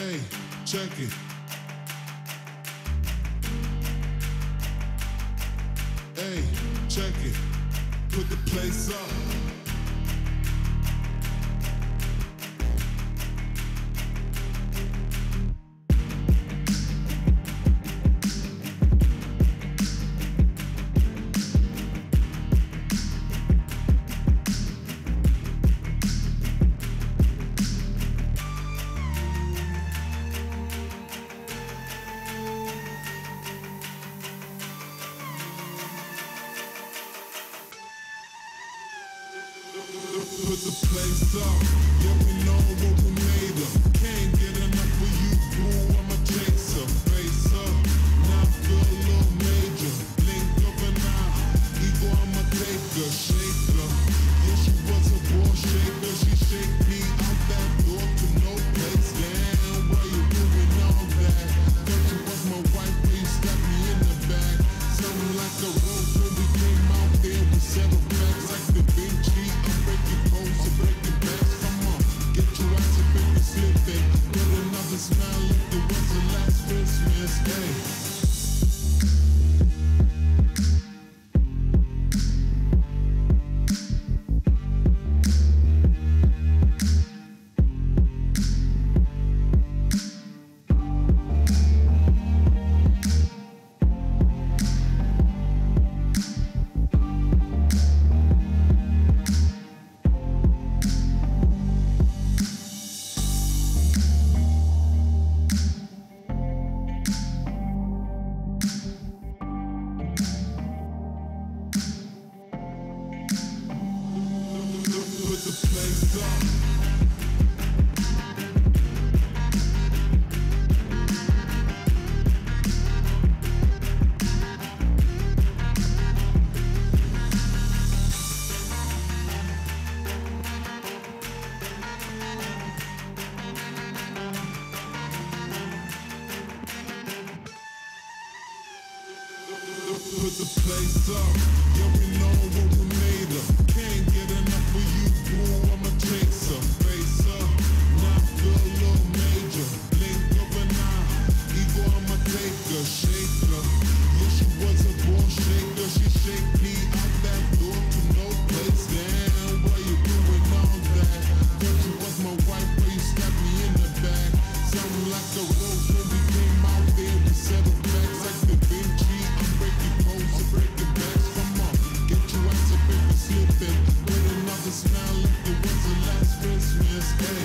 Hey, check it. Hey, check it. Put the place up. Put the place up, yeah, we know what we made of. Can't get enough of you, boo, I'm a chaser. Face up, now I feel a little major. Link up and out, ego, I'm a taker. Shaker, yeah, she was a ball shaker. She shake me out that door to no place. Damn, why you doing all that? Thought you was my wife, but you stabbed me in the back. Something like a rose when we came out there, we settled facts like the big G. So break it back, come on, get your ass up and slip it. Put another smile like it was the last Christmas, hey. Put the place up. Put the place up, yeah, we know what we made of. Can't get enough of you, boo, I'm a chaser. Face up, now I feel a little major. Link up and out, ego, I'm a taker. Shaker, yeah, she was a ball shaker. She shake me out that door to no place. Damn, why you doing all that? Thought you was my wife, but you stabbed me in the back. Sounding like a rose when we came out there. We settled facts like the big G. So break it back, come on, get your ass up and slip it. With another smile like it was the last Christmas, hey.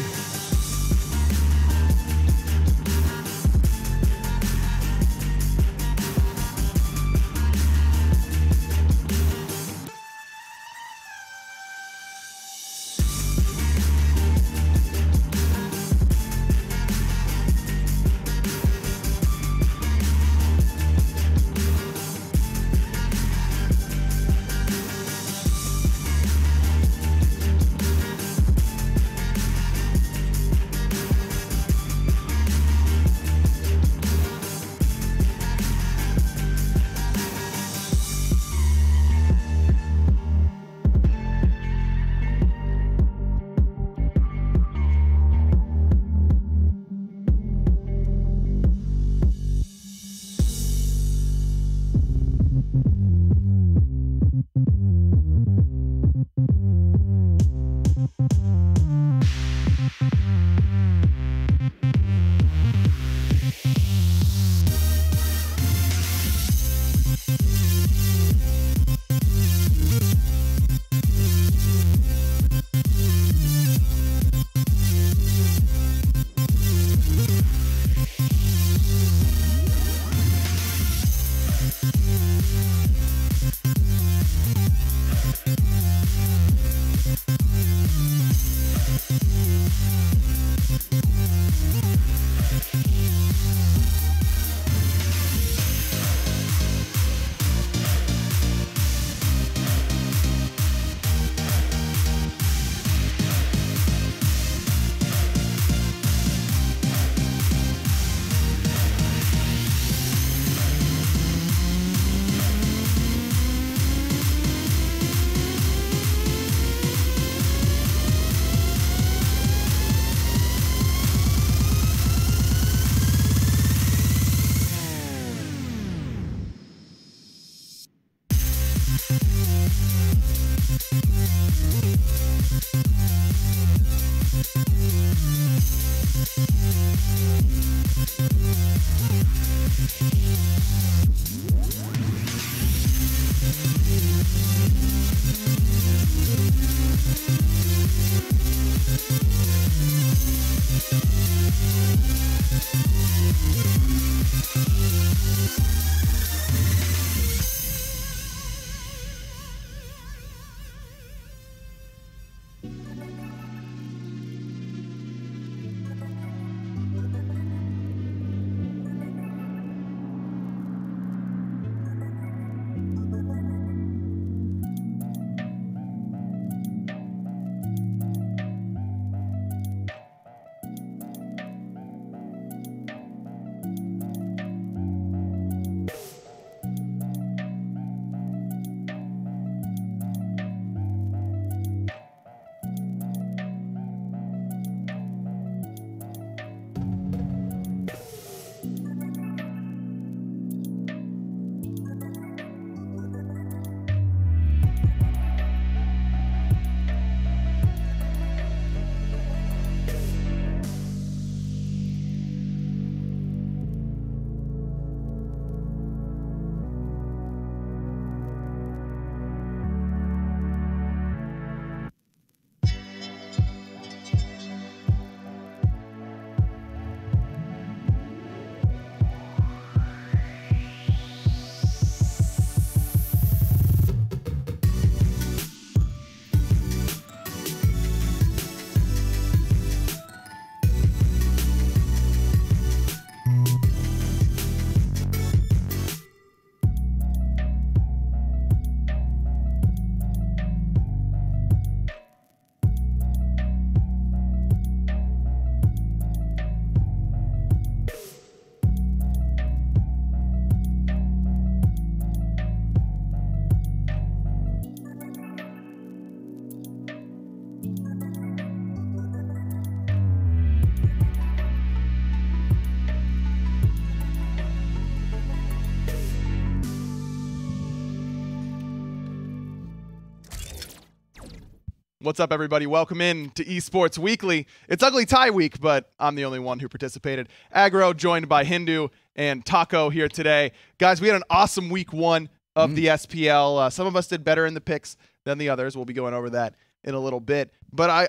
What's up, everybody? Welcome in to Esports Weekly. It's Ugly Tie Week, but I'm the only one who participated. Aggro joined by Hindu and Taco here today. Guys, we had an awesome week one of the SPL. Some of us did better in the picks than the others. We'll be going over that in a little bit. But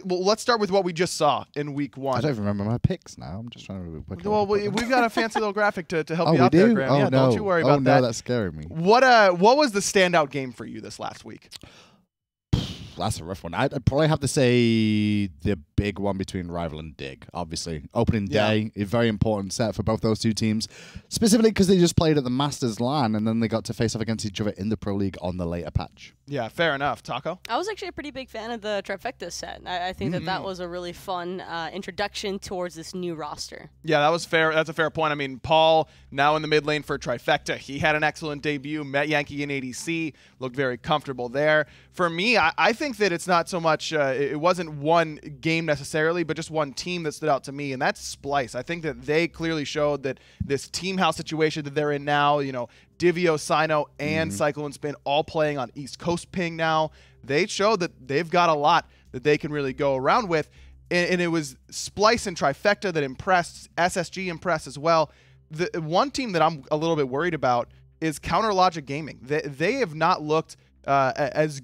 well, let's start with what we just saw in week one. I don't even remember my picks now. I'm just trying to look. Well, we've got a fancy little graphic to help you out there, Graham. Oh, yeah, no. Don't you worry about that. Oh, no, that's scaring me. What was the standout game for you this last week? That's a rough one. I'd probably have to say the big one between Rival and Dig. Obviously, opening day, a very important set for both those two teams, specifically because they just played at the Masters LAN and then they got to face off against each other in the Pro League on the later patch. Yeah, fair enough. Taco? I was actually a pretty big fan of the Trifecta set. I think that was a really fun introduction towards this new roster. Yeah, that was fair. That's a fair point. I mean, Paul, now in the mid lane for Trifecta, he had an excellent debut, met Yankee in ADC, looked very comfortable there. For me, I think that it's not so much, it wasn't one game necessarily, but just one team that stood out to me, and that's Splice. I think that they clearly showed that this team house situation that they're in now, you know, Divio, Sino, and Cycle and Spin all playing on East Coast ping now. They showed that they've got a lot that they can really go around with, and it was Splice and Trifecta that impressed. SSG impressed as well. The one team that I'm a little bit worried about is Counter Logic Gaming. They have not looked as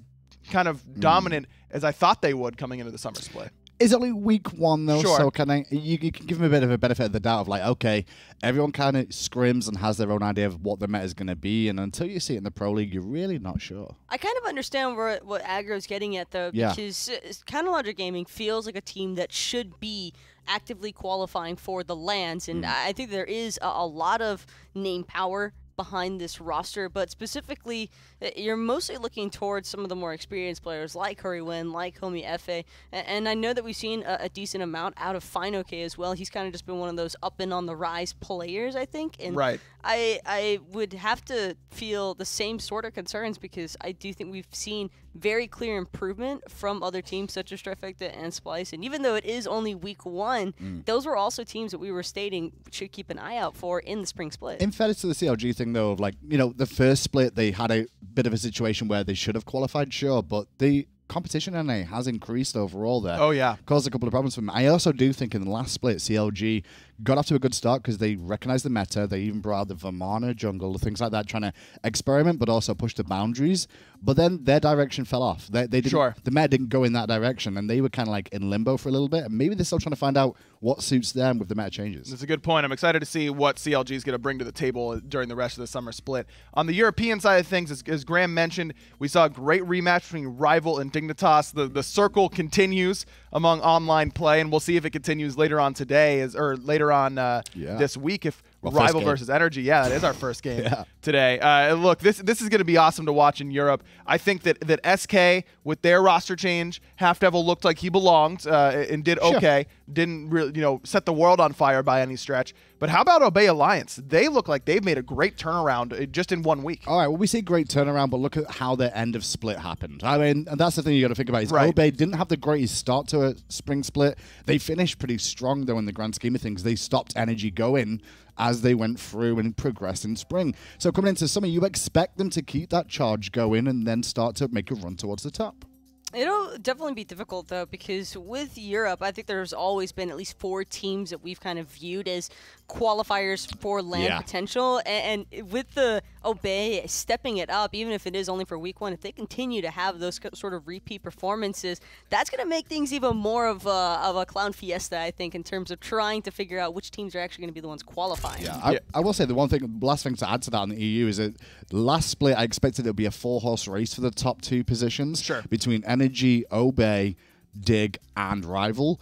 kind of dominant as I thought they would coming into the summer split. It's only week one, though, sure. So you can give them a bit of a benefit of the doubt of like, okay, everyone kind of scrims and has their own idea of what the meta is going to be, and until you see it in the Pro League, you're really not sure. I kind of understand what Aggro's getting at, though, because Counter Logic Gaming feels like a team that should be actively qualifying for the LANs, and I think there is a lot of name power behind this roster, but specifically, you're mostly looking towards some of the more experienced players like Curry Win, like Homie Efe, and I know that we've seen a decent amount out of Finoke as well. He's kind of just been one of those up and on the rise players, I think, and I would have to feel the same sort of concerns because I do think we've seen very clear improvement from other teams such as Trifecta and Splice, and even though it is only week one, those were also teams that we were stating should keep an eye out for in the spring split. In fairness to the CLG thing, though, like, you know, the first split, they had a bit of a situation where they should have qualified, sure, but the competition in NA has increased overall there. Oh, yeah. Caused a couple of problems for them. I also do think in the last split, CLG got off to a good start because they recognized the meta. They even brought out the Vamana jungle, things like that, trying to experiment, but also push the boundaries. But then their direction fell off. They didn't, the meta didn't go in that direction, and they were kind of like in limbo for a little bit. And maybe they're still trying to find out what suits them with the meta changes. That's a good point. I'm excited to see what CLG is going to bring to the table during the rest of the summer split. On the European side of things, as Graham mentioned, we saw a great rematch between Rival and Dignitas. The circle continues among online play, and we'll see if it continues later on today, or later on this week, if Rival versus Energy. Yeah, that is our first game today. Look, this is going to be awesome to watch in Europe. I think that SK, with their roster change, Half Devil looked like he belonged and did okay. Didn't really, set the world on fire by any stretch. But how about Obey Alliance? They look like they've made a great turnaround just in 1 week. All right, well, we see great turnaround, but look at how their end of split happened. I mean, and that's the thing you got to think about is Obey didn't have the greatest start to a spring split. They finished pretty strong, though, in the grand scheme of things. They stopped Energy going as they went through and progressed in spring. So coming into summer, you expect them to keep that charge going and then start to make a run towards the top. It'll definitely be difficult, though, because with Europe, I think there's always been at least 4 teams that we've kind of viewed as qualifiers for LAN potential. And with the Obey stepping it up, even if it is only for week 1, if they continue to have those sort of repeat performances, that's going to make things even more of a clown fiesta, I think, in terms of trying to figure out which teams are actually going to be the ones qualifying. Yeah, I will say the last thing to add to that in the EU is that last split, I expected it would be a 4-horse race for the top 2 positions between Energy, Obey, Dig, and Rival.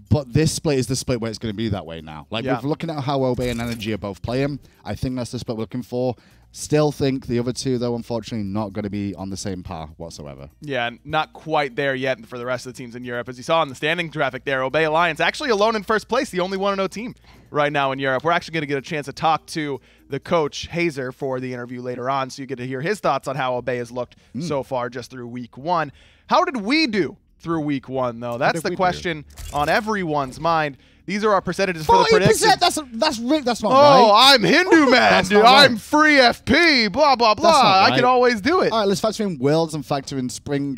But this split is the split where it's going to be that way now. Like, we're looking at how Obey and Energy are both playing. I think that's the split we're looking for. Still think the other 2, though, unfortunately, not going to be on the same par whatsoever. Yeah, not quite there yet for the rest of the teams in Europe. As you saw in the standing graphic there, Obey Alliance actually alone in first place, the only 1-0 team right now in Europe. We're actually going to get a chance to talk to the coach, Hazer, for the interview later on, so you get to hear his thoughts on how Obey has looked so far just through week 1. How did we do through week 1, though? That's the question on everyone's mind. These are our percentages for the predictions. That's not right. Oh, I'm Hindu man, dude. I'm free FP, blah, blah, blah. I can always do it. All right, let's factor in Worlds and factor in Spring.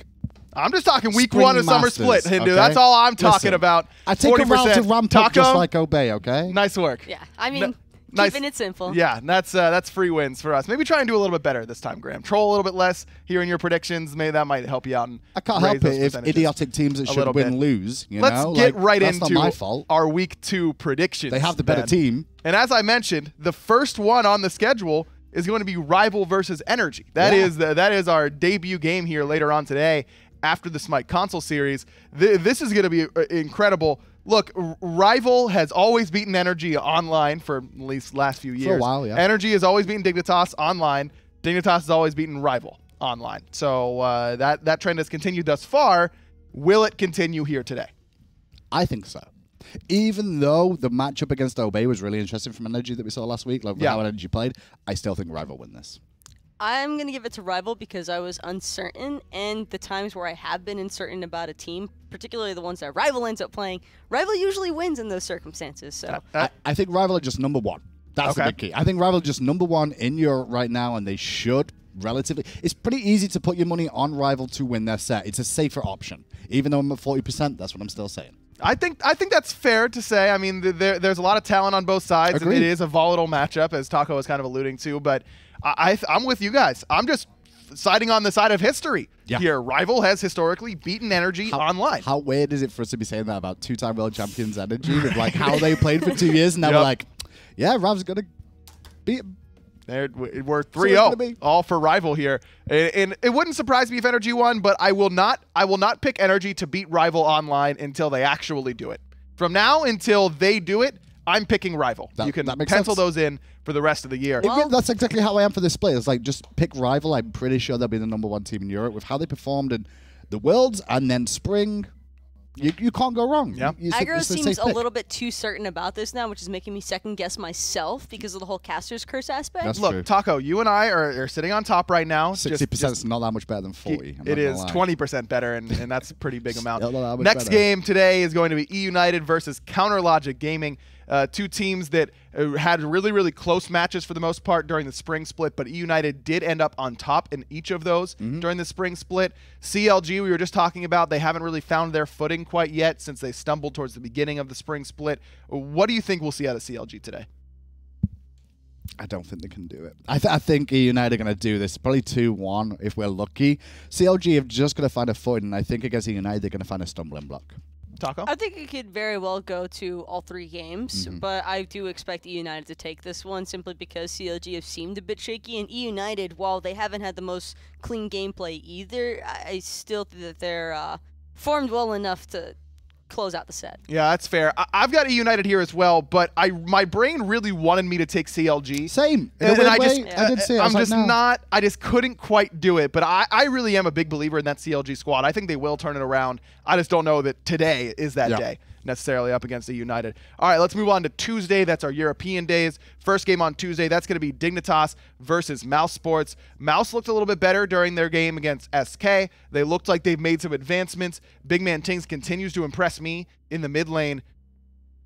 I'm just talking week 1 of Summer Split, Hindu. Okay? That's all I'm talking about. I take 40%. A round to ramp up just like Obey, okay? Nice work. Yeah, I mean... Keeping it simple. Yeah, that's free wins for us. Maybe try and do a little bit better this time, Graham. Troll a little bit less here in your predictions. Maybe that might help you out. And I can't help it if idiotic teams that should win lose. Let's get right into our week 2 predictions. They have the better team. And as I mentioned, the first one on the schedule is going to be Rival versus Energy. That is our debut game here later on today after the SMITE console series. This is going to be incredible. Look, Rival has always beaten Energy online for at least last few years. For a while, yeah. Energy has always beaten Dignitas online. Dignitas has always beaten Rival online. So that trend has continued thus far. Will it continue here today? I think so. Even though the matchup against Obey was really interesting from Energy that we saw last week, like how Energy played, I still think Rival win this. I'm going to give it to Rival because I was uncertain, and the times where I have been uncertain about a team, particularly the ones that Rival ends up playing, Rival usually wins in those circumstances. So I think Rival are just number 1. That's the big key. I think Rival are just number 1 in Europe right now, and they should relatively... It's pretty easy to put your money on Rival to win their set. It's a safer option. Even though I'm at 40%, that's what I'm still saying. I think that's fair to say. I mean, there's a lot of talent on both sides. Agreed. It is a volatile matchup, as Taco was kind of alluding to, but I'm with you guys. I'm just siding on the side of history here. Rival has historically beaten Energy online. How weird is it for us to be saying that about 2-time world champions Energy with like how they played for 2 years, and now we're like, yeah, Rav's gonna beat him. We're 3-0 all for Rival here, and it wouldn't surprise me if Energy won, but I will not pick Energy to beat Rival online until they actually do it. From now until they do it, I'm picking Rival. You can pencil those in for the rest of the year. That's exactly how I am for this split. It's like, just pick Rival. I'm pretty sure they'll be the number 1 team in Europe with how they performed in the Worlds and then Spring. You can't go wrong. Yeah. Aggro seems a little bit too certain about this now, which is making me second guess myself because of the whole caster's curse aspect. That's Look, true. Taco, you and I are sitting on top right now. 60% is not that much better than 40. It is 20% better, and that's a pretty big amount. Next game today is going to be E United versus Counter Logic Gaming. Two teams that had really, really close matches for the most part during the spring split, but E United did end up on top in each of those during the spring split. CLG, we were just talking about, they haven't really found their footing quite yet since they stumbled towards the beginning of the spring split. What do you think we'll see out of CLG today? I don't think they can do it. I think E United are going to do this. Probably 2-1 if we're lucky. CLG have just got to find a footing, and I think against E United they're going to find a stumbling block. Taco? I think it could very well go to all 3 games, but I do expect E United to take this one simply because CLG have seemed a bit shaky, and E United, while they haven't had the most clean gameplay either, I still think that they're formed well enough to close out the set. Yeah, that's fair. I've got E United here as well, but my brain really wanted me to take CLG. Same. And I did say it. I'm just not. I just couldn't quite do it. But I really am a big believer in that CLG squad. I think they will turn it around. I just don't know that today is that day necessarily up against the United. All right, let's move on to Tuesday. That's our European days. First game on Tuesday, that's going to be Dignitas versus Mouse Sports. Mouse looked a little bit better during their game against SK. They looked like they've made some advancements. Big Man Tings continues to impress me in the mid lane.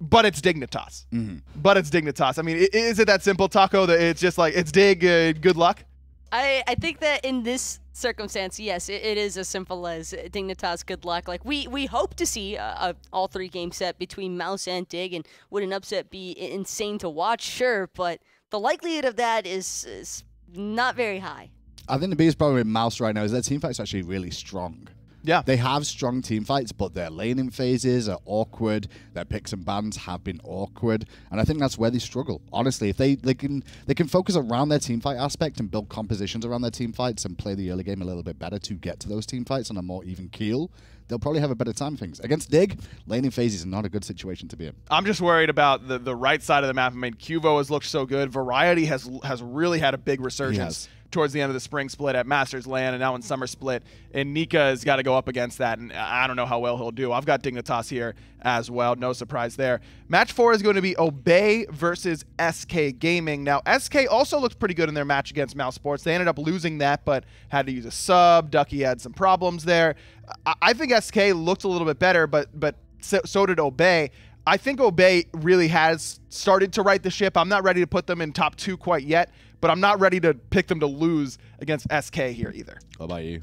But it's Dignitas. But it's Dignitas. I mean, is it that simple, Taco, that it's just like, it's Dig, good luck? I think that in this circumstance, yes, it is as simple as Dignitas, good luck. Like, we hope to see a all 3 game set between Mouse and Dig, and would an upset be insane to watch? Sure, but the likelihood of that is not very high. I think the biggest problem with Mouse right now is their team fight's actually really strong. Yeah. They have strong team fights, but their laning phases are awkward. Their picks and bans have been awkward. And I think that's where they struggle. Honestly, if they can focus around their team fight aspect and build compositions around their team fights and play the early game a little bit better to get to those team fights on a more even keel, they'll probably have a better time of things. Against Dig, laning phase is not a good situation to be in. I'm just worried about the right side of the map. I mean, Cuvo has looked so good. Variety has really had a big resurgence towards the end of the spring split at Masters LAN and now in Summer Split. And Nika has got to go up against that, and I don't know how well he'll do. I've got Dignitas here as well. No surprise there. Match 4 is going to be Obey versus SK Gaming. Now, SK also looked pretty good in their match against Mouse Sports. They ended up losing that, but had to use a sub. Ducky had some problems there. I think SK looked a little bit better, but so did Obey. I think Obey really has started to right the ship. I'm not ready to put them in top 2 quite yet, but I'm not ready to pick them to lose against SK here either. What about you?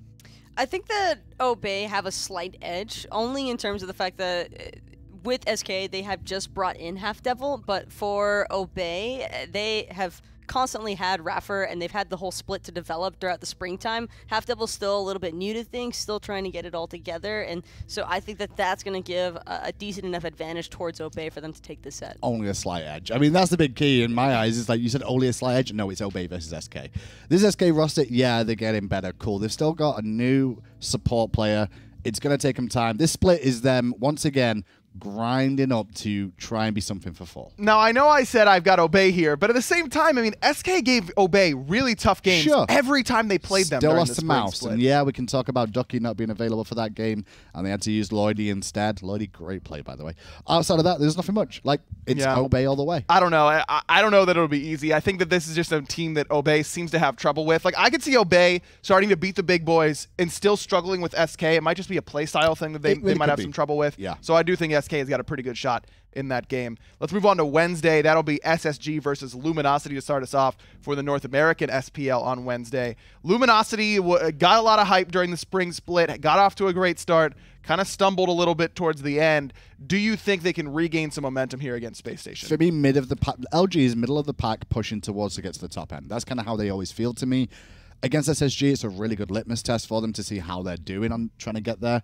I think that Obey have a slight edge, only in terms of the fact that with SK, they have just brought in Half Devil, but for Obey, they have constantly had Raffer, and they've had the whole split to develop throughout the springtime. Half Devil's still a little bit new to things, still trying to get it all together, and so I think that that's going to give a decent enough advantage towards Obey for them to take this set. Only a slight edge. I mean, that's the big key in my eyes. It's like you said, only a slight edge. No, it's Obey versus SK. This SK roster, yeah, they're getting better. Cool. They've still got a new support player. It's going to take them time. This split is them, once again, grinding up to try and be something for fall. Now, I know I said I've got Obey here, but at the same time, I mean, SK gave Obey really tough games every time they played them. Still lost to Mouse. And yeah, we can talk about Ducky not being available for that game, and they had to use Lloydie instead. Lloydie, great play, by the way. Outside of that, there's nothing much. Like, it's Obey all the way. I don't know. I don't know that it'll be easy. I think that this is just a team that Obey seems to have trouble with. Like, I could see Obey starting to beat the big boys and still struggling with SK. It might just be a play style thing that they might have some trouble with. Yeah. So I do think SK has got a pretty good shot in that game. Let's move on to Wednesday. That'll be SSG versus Luminosity to start us off for the North American SPL on Wednesday. Luminosity got a lot of hype during the spring split, got off to a great start, kind of stumbled a little bit towards the end. Do you think they can regain some momentum here against Space Station? For me, mid of the pack, LG is middle of the pack, pushing towards to get to the top end. That's kind of how they always feel to me. Against SSG, it's a really good litmus test for them to see how they're doing on trying to get there.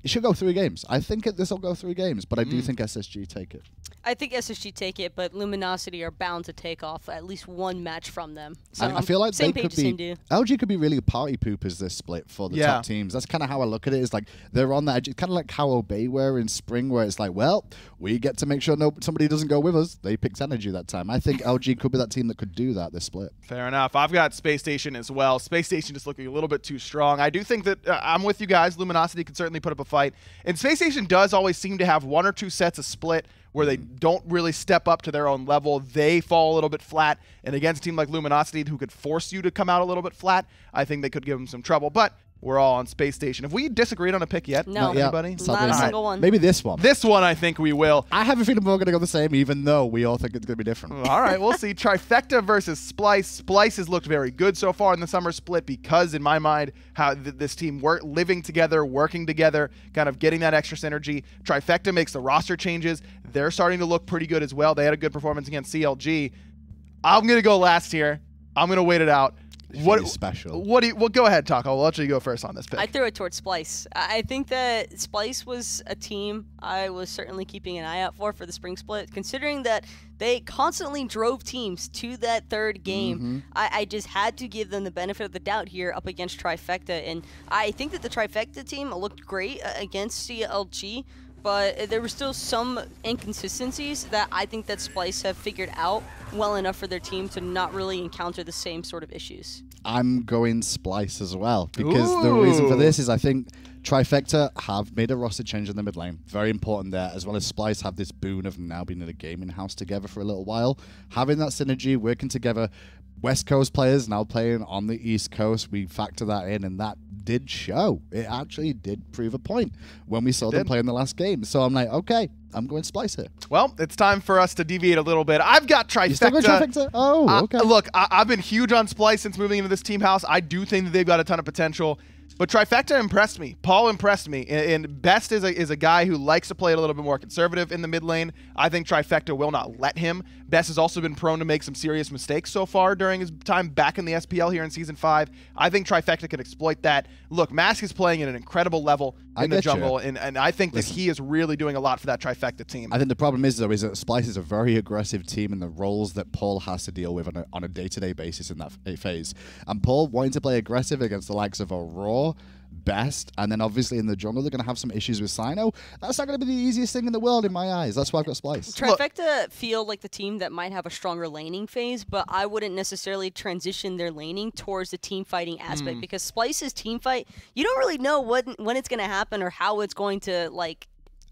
It should go 3 games. I think this will go 3 games, but I do think SSG take it. I think SSG take it, but Luminosity are bound to take off at least 1 match from them. So I feel like same they page could be. LG could be really party poopers this split for the top teams. That's kind of how I look at it. It's like they're on that edge. It's kind of like how Obey were in spring, where it's like, well, we get to make sure somebody doesn't go with us. They picked Energy that time. I think LG could be that team that could do that this split. Fair enough. I've got Space Station as well. Space Station just looking a little bit too strong. I do think that I'm with you guys. Luminosity can certainly put up a fight. And Space Station does always seem to have 1 or 2 sets of split where they don't really step up to their own level. They fall a little bit flat. And against a team like Luminosity, who could force you to come out a little bit flat, I think they could give them some trouble. But we're all on Space Station. Have we disagreed on a pick yet? No. Anybody? Not a single one. Maybe this one. This one, I think we will. I have a feeling we're going to go the same, even though we all think it's going to be different. All right, we'll see. Trifecta versus Splice. Splice has looked very good so far in the summer split because, in my mind, how this team living together, working together, kind of getting that extra synergy. Trifecta makes the roster changes. They're starting to look pretty good as well. They had a good performance against CLG. I'm going to go last here. I'm going to wait it out. What special? Well, go ahead, Taco. I'll let you go first on this pick. I threw it towards Splice. I think that Splice was a team I was certainly keeping an eye out for the spring split, considering that they constantly drove teams to that third game. I just had to give them the benefit of the doubt here up against Trifecta, and I think that the Trifecta team looked great against CLG, but there were still some inconsistencies that I think that Splice have figured out well enough for their team to not really encounter the same sort of issues. I'm going Splice as well, because the reason for this is I think Trifecta have made a roster change in the mid lane. Very important there, as well as Splice have this boon of now being in a gaming house together for a little while. Having that synergy, working together. West Coast players now playing on the East Coast, we factor that in, and that did show. It actually did prove a point when we saw them play in the last game. So I'm like, okay, I'm going Splice here. Well, it's time for us to deviate a little bit. I've got Trifecta. You still going Trifecta? Oh, okay. Look, I've been huge on Splice since moving into this team house. I do think that they've got a ton of potential. But Trifecta impressed me. Paul impressed me. And Best is a guy who likes to play it a little bit more conservative in the mid lane. I think Trifecta will not let him. Best has also been prone to make some serious mistakes so far during his time back in the SPL here in Season 5. I think Trifecta could exploit that. Look, Mask is playing at an incredible level in the jungle, and I think that he is really doing a lot for that Trifecta team. I think the problem is, though, is that Splice is a very aggressive team in the roles that Paul has to deal with on a day-to-day basis in that phase. And Paul wanting to play aggressive against the likes of Aurora, Best, and then obviously in the jungle they're going to have some issues with Sino. That's not going to be the easiest thing in the world in my eyes. That's why I've got Splice. Trifecta feel like the team that might have a stronger laning phase, but I wouldn't necessarily transition their laning towards the team fighting aspect because Splice's team fight, you don't really know when it's going to happen or how it's going to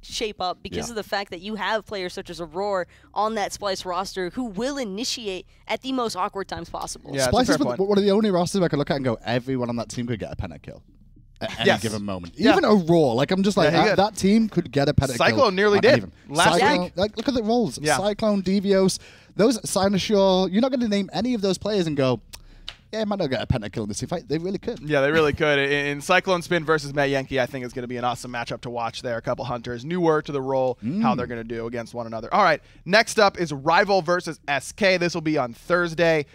shape up because of the fact that you have players such as Aurora on that Splice roster who will initiate at the most awkward times possible. Yeah, Splice is one of the only rosters I could look at and go, everyone on that team could get a penta kill at any given moment. Even Aurora, I'm just like, that team could get a penta kill. Cyclone nearly did last week. Look at the roles. Cyclone, Devios, those Sinosure, you're not going to name any of those players and go, yeah, might not get a pentakill in this fight. They really could. Yeah, they really could. In Cyclone Spin versus Matt Yankee, I think it's going to be an awesome matchup to watch there. A couple hunters, newer to the role, how they're going to do against one another. All right, next up is Rival versus SK. This will be on Thursday.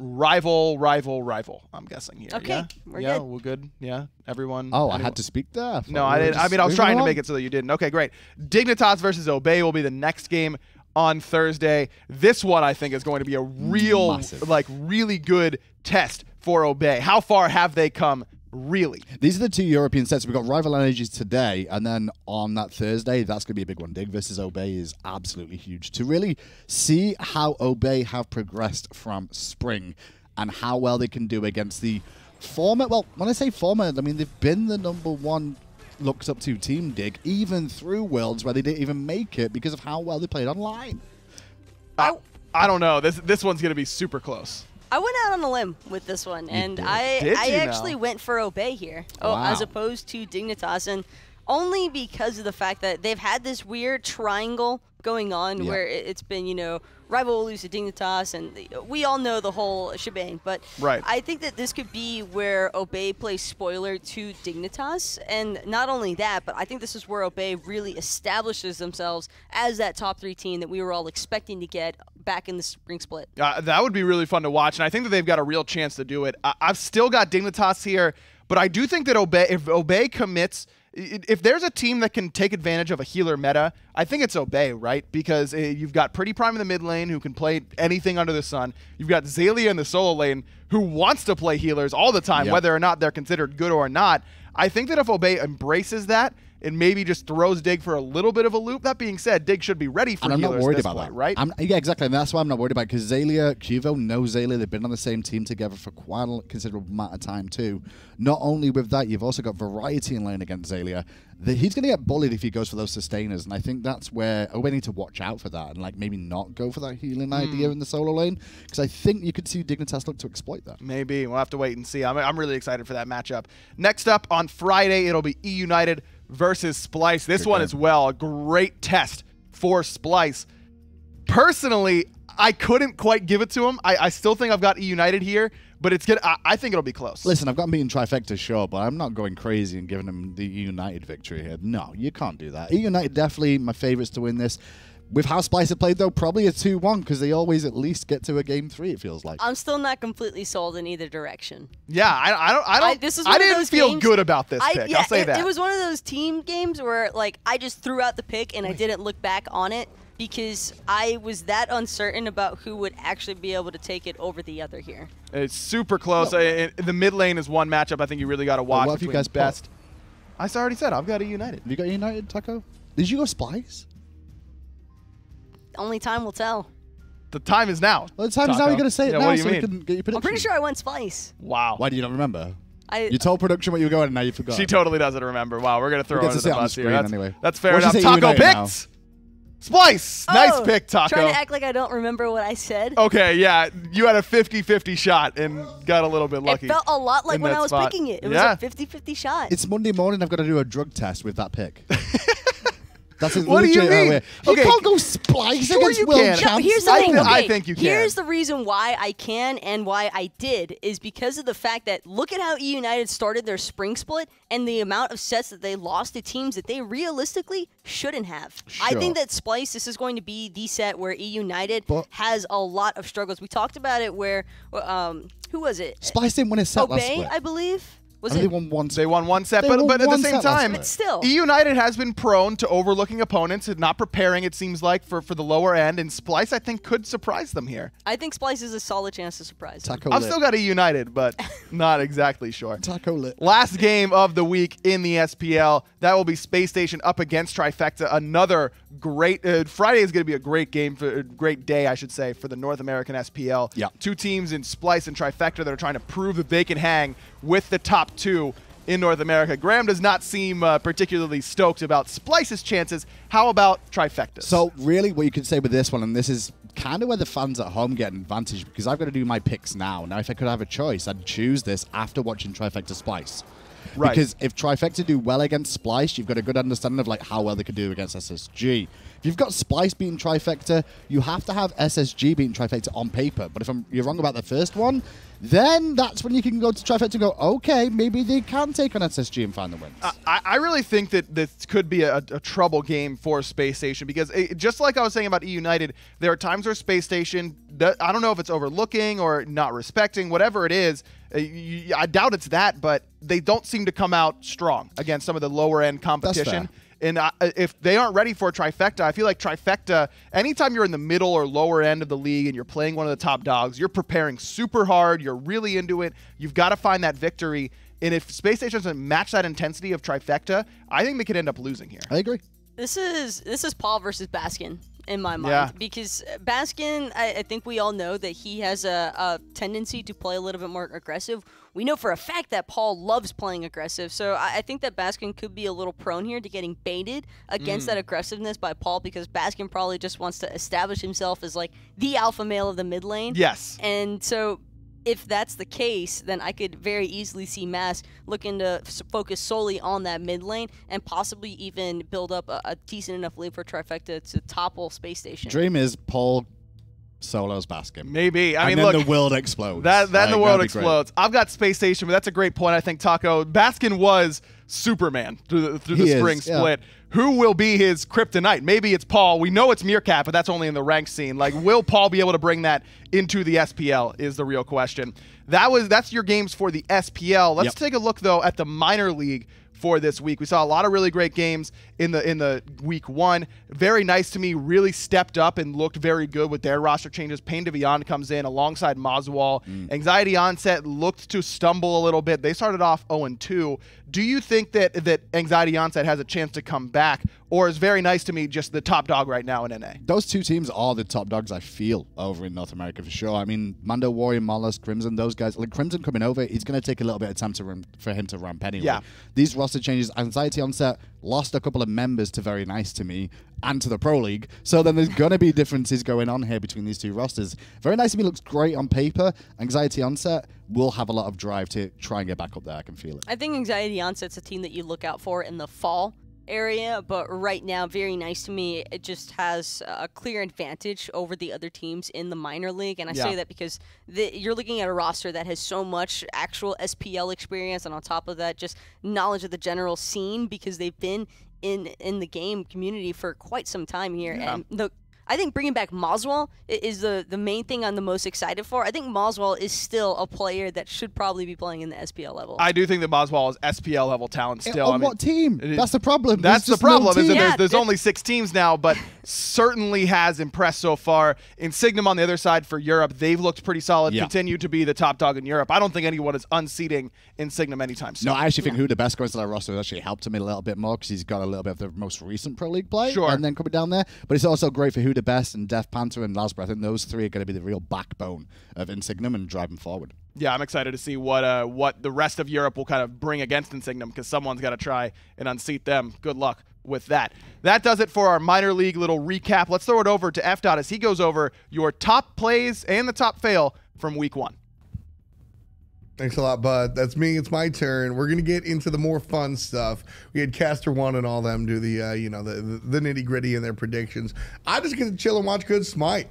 Rival. I'm guessing here. Okay, we're good. We're good. Yeah, everyone. Oh, I had to speak there. No, I didn't. I mean, I was trying to make it so that you didn't. Okay, great. Dignitas versus Obey will be the next game on Thursday. This one I think is going to be a real, really good test for Obey. How far have they come? Really? These are the two European sets. We've got Rival Energies today, and then on that Thursday, that's going to be a big one. Dig versus Obey is absolutely huge. To really see how Obey have progressed from spring and how well they can do against the former, well, when I say former, I mean they've been the #1 looked up to team, Dig, even through Worlds where they didn't even make it because of how well they played online. I don't know. This one's going to be super close. I went out on a limb with this one, and I actually went for Obey here, as opposed to Dignitas, and only because of the fact that they've had this weird triangle going on where it's been, Rival will lose to Dignitas, and we all know the whole shebang, but I think that this could be where Obey plays spoiler to Dignitas, and not only that, but I think this is where Obey really establishes themselves as that top 3 team that we were all expecting to get back in the spring split. That would be really fun to watch, and I think that they've got a real chance to do it. I've still got Dignitas here, but I do think that if Obey commits, if there's a team that can take advantage of a healer meta, I think it's Obey, right? Because you've got Pretty Prime in the mid lane who can play anything under the sun. You've got Zalia in the solo lane who wants to play healers all the time, whether or not they're considered good or not. I think that if Obey embraces that, and maybe just throws Dig for a little bit of a loop. That being said, Dig should be ready for and I'm healers not worried at this about point, that, right? Yeah, exactly, and that's why I'm not worried about it, because Xaylia, Cuvo knows Xaylia. They've been on the same team together for quite a considerable amount of time too. Not only with that, you've also got variety in lane against Xaylia. He's going to get bullied if he goes for those sustainers, and I think that's where we need to watch out for that and like maybe not go for that healing idea in the solo lane, because I think you could see Dignitas look to exploit that. Maybe. We'll have to wait and see. I'm really excited for that matchup. Next up on Friday, it'll be E United versus Splice. This one as well, a great test for Splice. Personally, I couldn't quite give it to him. I still think I've got E United here, but it's good. I think it'll be close. Listen, I've got him beating Trifecta, sure, but I'm not going crazy and giving him the E United victory here. No, you can't do that. E United definitely my favorites to win this. With how Splice have played, though, probably a 2-1, because they always at least get to a game 3, it feels like. I'm still not completely sold in either direction. Yeah, I didn't feel good about this pick. Yeah, I'll say that. It was one of those team games where, like, I just threw out the pick and I didn't look back on it because I was that uncertain about who would actually be able to take it over the other here. It's super close. The mid lane is one matchup I think you really got to watch. What have you guys best? I already said I've got E United. Have you got E United, Taco? Did you go Splice? Only time will tell. The time is now. Well, the time is now. You got to say it now what do so you we mean? can get your prediction. I'm pretty sure I went Splice. Wow. Why do you not remember? You told production what you were going and now you forgot. She totally doesn't remember. Wow, we're going to throw her under the bus here. That's fair What'd enough. you say, Taco United now? picked. Splice. Nice pick, Taco. Trying to act like I don't remember what I said. Okay, yeah. You had a 50-50 shot and got a little bit lucky. It felt a lot like when I was picking it. It was a 50-50 shot. It's Monday morning. I've got to do a drug test with that pick. That's what do you mean? You can't go Splice against World Champs. No, here's the thing. I think you can. Here's the reason why I can and why I did is because of the fact that look at how E United started their spring split and the amount of sets that they lost to teams that they realistically shouldn't have. Sure. I think that Splice, this is going to be the set where E United has a lot of struggles. We talked about it where, who was it? Splice didn't win a set last Obey, split. I believe. They won one set. They won one set, but at the same time, but still. E United has been prone to overlooking opponents and not preparing, it seems like, for the lower end, and Splice, I think, could surprise them here. I think Splice is a solid chance to surprise them. I've still got E United, but not exactly sure. Taco lit. Last game of the week in the SPL, that will be Space Station up against Trifecta. Another great Friday is going to be a great game, a great day, I should say, for the North American SPL. Yeah. Two teams in Splice and Trifecta that are trying to prove that they can hang with the top two in North America. Graham does not seem particularly stoked about Splice's chances. How about Trifecta's? So really what you could say with this one, and this is kind of where the fans at home get an advantage, because I've got to do my picks now. Now, if I could have a choice, I'd choose this after watching Trifecta Splice. Right. Because if Trifecta do well against Splice, you've got a good understanding of like how well they could do against SSG. If you've got Splice beating Trifecta, you have to have SSG beating Trifecta on paper. But if you're wrong about the first one, then that's when you can go to Trifecta and go, okay, maybe they can take on SSG and find the wins. I really think that this could be a trouble game for Space Station because just like I was saying about E United, there are times where Space Station, I don't know if it's overlooking or not respecting, whatever it is. I doubt it's that, but they don't seem to come out strong against some of the lower end competition. And if they aren't ready for Trifecta, I feel like Trifecta, anytime you're in the middle or lower end of the league and you're playing one of the top dogs, you're preparing super hard, you're really into it, you've got to find that victory. And if Space Station doesn't match that intensity of Trifecta, I think they could end up losing here. I agree. This is Paul versus Baskin in my mind because Baskin, I think we all know that he has a tendency to play a little bit more aggressive. We know for a fact that Paul loves playing aggressive, so I think that Baskin could be a little prone here to getting baited against that aggressiveness by Paul because Baskin probably just wants to establish himself as like the alpha male of the mid lane. Yes. And so if that's the case, then I could very easily see Mass looking to focus solely on that mid lane and possibly even build up a decent enough lead for Trifecta to topple Space Station. Dream is Paul solos Baskin. Maybe. I mean, then look, the world explodes. Then the world explodes. I've got Space Station, but that's a great point, I think, Taco. Baskin was Superman through the spring split. Who will be his kryptonite? Maybe it's Paul. We know it's Meerkat, but that's only in the ranked scene. Like, will Paul be able to bring that into the SPL is the real question. That's your games for the SPL. Let's take a look, though, at the minor league for this week. We saw a lot of really great games in the week 1. Very nice to me, really stepped up and looked very good with their roster changes. Payne DeVion comes in alongside Maswal. Anxiety Onset looked to stumble a little bit. They started off 0-2. Do you think that Anxiety Onset has a chance to come back, or is Very Nice to me just the top dog right now in NA? Those two teams are the top dogs, I feel, over in North America for sure. I mean, Mando, Warrior, Mollusk, Crimson, those guys. Like, Crimson coming over, it's going to take a little bit of time for him to ramp anyway. Yeah. These roster changes, Anxiety Onset lost a couple of members to Very Nice to me and to the Pro League. So then there's going to be differences going on here between these two rosters. Very Nice to me looks great on paper. Anxiety Onset will have a lot of drive to try and get back up there. I can feel it. I think Anxiety Onset's a team that you look out for in the fall area, but right now, Very Nice to me, it just has a clear advantage over the other teams in the minor league. And I say that because you're looking at a roster that has so much actual SPL experience, and on top of that, just knowledge of the general scene, because they've been in the game community for quite some time here. And I think bringing back Maswal is the main thing I'm the most excited for. I think Maswal is still a player that should probably be playing in the SPL level. I do think that Maswal is SPL level talent still. On what team? That's the problem. That's the problem. No is that there's only 6 teams now, but certainly has impressed so far. Insignum on the other side for Europe, they've looked pretty solid. Continue to be the top dog in Europe. I don't think anyone is unseating Insignum anytime soon. No, I actually think who the best goes to that roster has actually helped him a little bit more because he's got a little bit of the most recent Pro League play. Sure. And then coming down there. But it's also great for who the best and Def Panther and Lasbra. I think those 3 are going to be the real backbone of Insignum and driving forward. Yeah, I'm excited to see what the rest of Europe will kind of bring against Insignum, because someone's got to try and unseat them. Good luck with that. That does it for our minor league little recap. Let's throw it over to FDOT as he goes over your top plays and the top fail from week 1. Thanks a lot, bud. That's me. It's my turn. We're gonna get into the more fun stuff. We had Caster One and all them do the the nitty gritty and their predictions. I just get to chill and watch good Smite.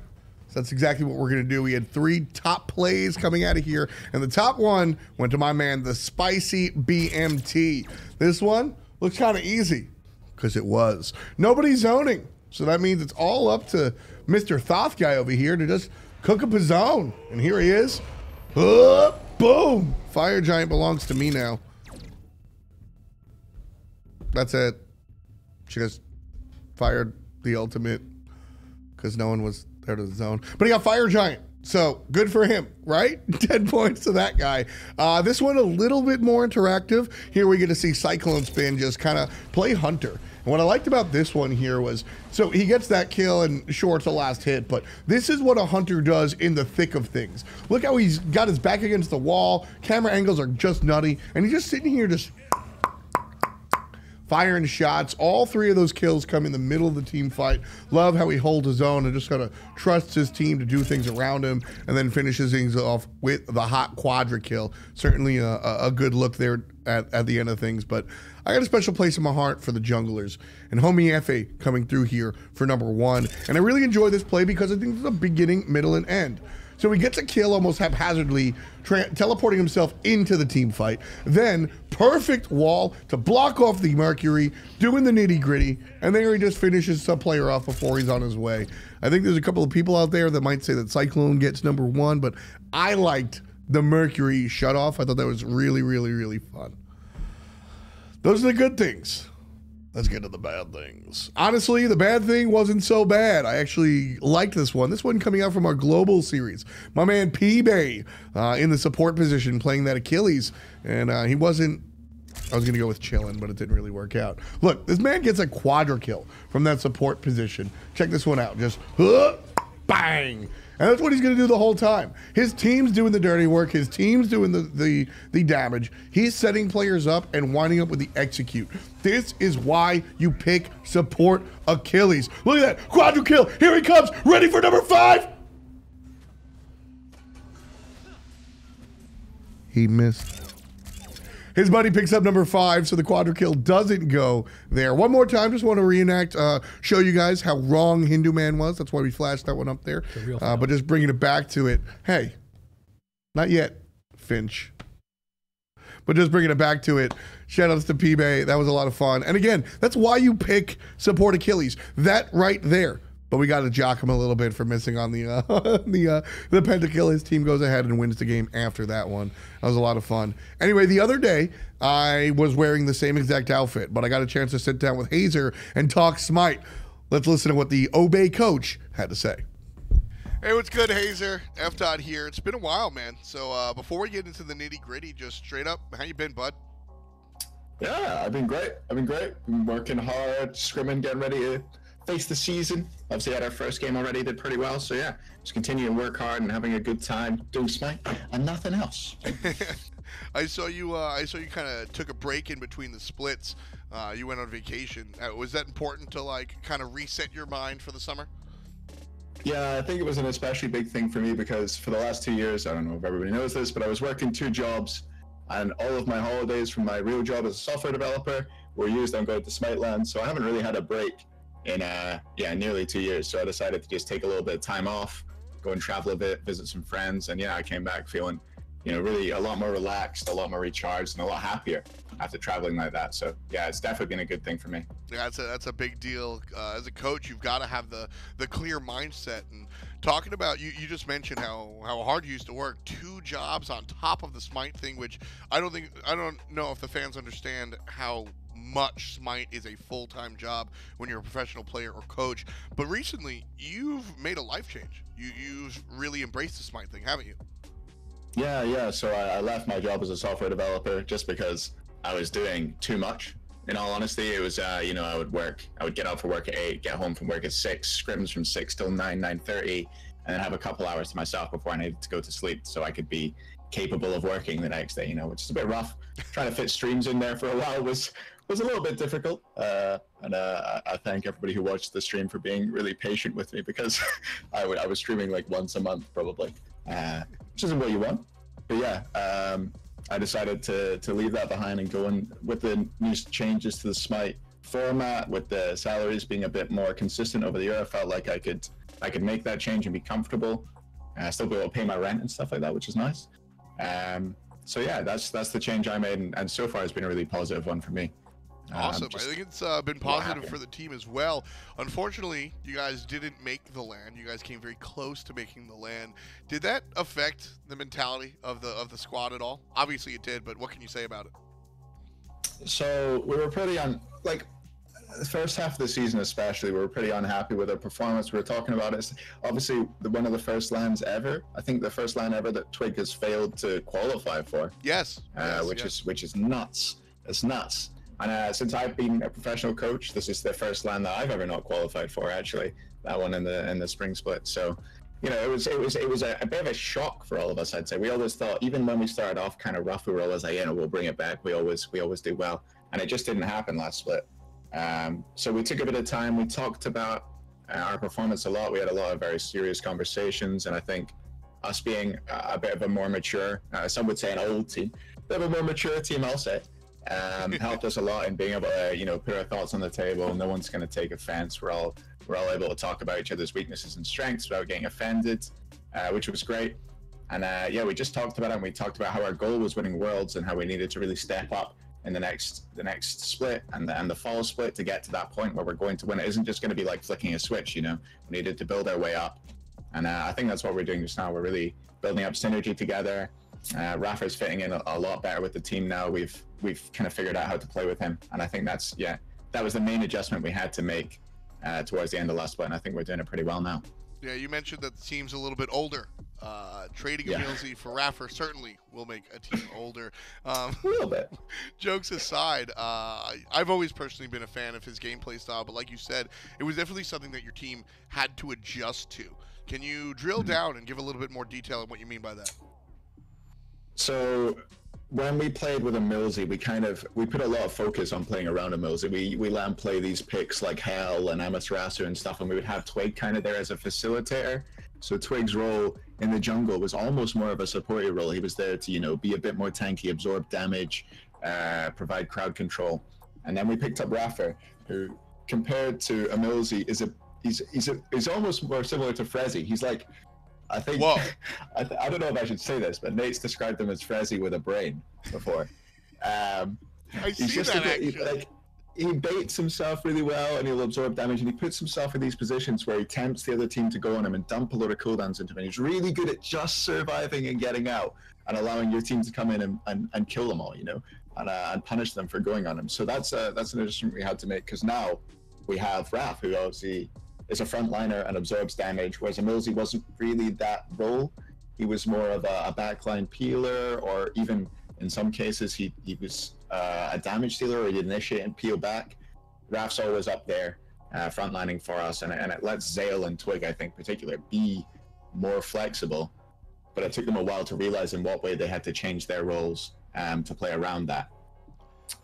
So that's exactly what we're gonna do. We had 3 top plays coming out of here, and the top one went to my man, the Spicy BMT. This one looks kind of easy because it was. Nobody's zoning, so that means it's all up to Mr. Thoth guy over here to just cook up his zone, and here he is. Boom! Fire Giant belongs to me now. That's it. She just fired the ultimate because no one was there to the zone. But he got Fire Giant, so good for him, right? 10 points to that guy. This one a little bit more interactive. Here we get to see Cyclone Spin just kind of play Hunter. And what I liked about this one here was, so he gets that kill and sure, it's the last hit, but this is what a Hunter does in the thick of things. Look how he's got his back against the wall. Camera angles are just nutty. And he's just sitting here just firing shots. All 3 of those kills come in the middle of the team fight. Love how he holds his own and just kind of trusts his team to do things around him, and then finishes things off with the hot quadra kill. Certainly a good look there at the end of things, but I got a special place in my heart for the junglers, and Homie Efe coming through here for number 1. And I really enjoy this play because I think it's a beginning, middle, and end. So he gets a kill almost haphazardly, teleporting himself into the team fight. Then perfect wall to block off the Mercury, doing the nitty gritty, and there he just finishes some player off before he's on his way. I think there's a couple of people out there that might say that Cyclone gets number 1, but I liked the Mercury shut off. I thought that was really, really, really fun. Those are the good things. Let's get to the bad things. Honestly, the bad thing wasn't so bad. I actually liked this one. This one coming out from our global series. My man P-Bay in the support position playing that Achilles. And he wasn't, I was going to go with chilling, but it didn't really work out. Look, this man gets a quadra kill from that support position. Check this one out. Just bang. And that's what he's going to do the whole time. His team's doing the dirty work. His team's doing the damage. He's setting players up and winding up with the execute. This is why you pick support Achilles. Look at that. Quadra kill. Here he comes. Ready for number 5. He missed. His buddy picks up number 5, so the quadra kill doesn't go there. One more time, just want to reenact, show you guys how wrong Hindu Man was. That's why we flashed that one up there. But just bringing it back to it. Hey, not yet, Finch. But just bringing it back to it. Shout outs to P-Bay. That was a lot of fun. And again, that's why you pick support Achilles. That right there. but we got to jock him a little bit for missing on the the pentakill. His team goes ahead and wins the game after that one. That was a lot of fun. Anyway, the other day I was wearing the same exact outfit, but I got a chance to sit down with Hazer and talk Smite. Let's listen to what the Obey coach had to say. Hey, what's good, Hazer? F. here. It's been a while, man. So before we get into the nitty gritty, just straight up, how you been, bud? Yeah, I've been great. Been working hard, scrimming, getting ready to face the season. Obviously, had our first game already, did pretty well. So yeah, just continue to work hard and having a good time doing Smite and nothing else. I saw you kind of took a break in between the splits. You went on vacation. Was that important to like kind of reset your mind for the summer? Yeah, I think it was an especially big thing for me because for the last 2 years, I don't know if everybody knows this, but I was working 2 jobs, and all of my holidays from my real job as a software developer were used on going to Smite land. So I haven't really had a break in nearly 2 years. So I decided to just take a little bit of time off, go and travel a bit, visit some friends, and yeah, I came back feeling, really a lot more relaxed, a lot more recharged, and a lot happier after traveling like that. So yeah, it's definitely been a good thing for me. Yeah, that's a big deal. As a coach, you've got to have the clear mindset. And talking about you just mentioned how hard you used to work, 2 jobs on top of the Smite thing, which I don't know if the fans understand how much Smite is a full-time job when you're a professional player or coach. But recently, you've made a life change. You've really embraced the Smite thing, haven't you? Yeah. So I left my job as a software developer just because I was doing too much. In all honesty, it was, I would get out for work at 8, get home from work at 6, scrims from 6 till 9, 9:30, and then have a couple hours to myself before I needed to go to sleep so I could be capable of working the next day, which is a bit rough. Trying to fit streams in there for a while was a little bit difficult. And I thank everybody who watched the stream for being really patient with me because I was streaming like once a month probably, which isn't what you want. But yeah, I decided to leave that behind and go in with the new changes to the Smite format, with the salaries being a bit more consistent over the year. I felt like I could make that change and be comfortable, still be able to pay my rent and stuff like that, which is nice. So yeah, that's the change I made, and so far it's been a really positive one for me. Awesome. I think it's been positive for the team as well. Unfortunately, you guys didn't make the LAN. You guys came very close to making the LAN. Did that affect the mentality of the squad at all? Obviously it did, but what can you say about it? So we were pretty the first half of the season especially, we were pretty unhappy with our performance. We were talking about it. Obviously, one of the first LANs ever. I think the first LAN ever that Twig has failed to qualify for. Yes. Which is nuts. It's nuts. And since I've been a professional coach, this is the first LAN that I've ever not qualified for. Actually, that one in the spring split. So, it was a bit of a shock for all of us. I'd say we always thought, even when we started off kind of rough, we were always like, we'll bring it back. We always do well, and it just didn't happen last split. So we took a bit of time. We talked about our performance a lot. We had a lot of very serious conversations, and I think us being a bit of a more mature, some would say an old team, a bit of a more mature team, I'll say. Helped us a lot in being able to, put our thoughts on the table. No one's going to take offense. We're all able to talk about each other's weaknesses and strengths without getting offended, which was great. And we just talked about it, and we talked about how our goal was winning Worlds and how we needed to really step up in the next split and the fall split to get to that point where we're going to win. It isn't just going to be like flicking a switch, we needed to build our way up. And I think that's what we're doing just now. We're really building up synergy together. Rafa's fitting in a lot better with the team now. We've kind of figured out how to play with him, and I think that was the main adjustment we had to make towards the end of last split, and I think we're doing it pretty well now. Yeah, you mentioned that the team's a little bit older. Trading Milsey for Rafa certainly will make a team older. A little bit. Jokes aside, I've always personally been a fan of his gameplay style, but like you said, it was definitely something that your team had to adjust to. Can you drill down and give a little bit more detail on what you mean by that? So when we played with a Milsey, we put a lot of focus on playing around a Milsey. We let him play these picks like Hell and Amaterasu and stuff, and we would have Twig kind of there as a facilitator. So Twig's role in the jungle was almost more of a supportive role. He was there to, be a bit more tanky, absorb damage, provide crowd control. And then we picked up Rafa, who compared to a Milsey he's almost more similar to Frezzy. He's like, I think, I don't know if I should say this, but Nate's described him as Frezzy with a brain before. I see that actually. he baits himself really well and he'll absorb damage, and he puts himself in these positions where he tempts the other team to go on him and dump a load of cooldowns into him. And he's really good at just surviving and getting out and allowing your team to come in and kill them all, you know, and punish them for going on him. So that's an adjustment we had to make, because now we have Raph, who obviously is a frontliner and absorbs damage, whereas Emilzy wasn't really that role. He was more of a backline peeler, or even in some cases he was a damage dealer, or he'd initiate and peel back. Raph's always up there frontlining for us, and it lets Zale and Twig, I think, particular, be more flexible. But it took them a while to realize in what way they had to change their roles to play around that.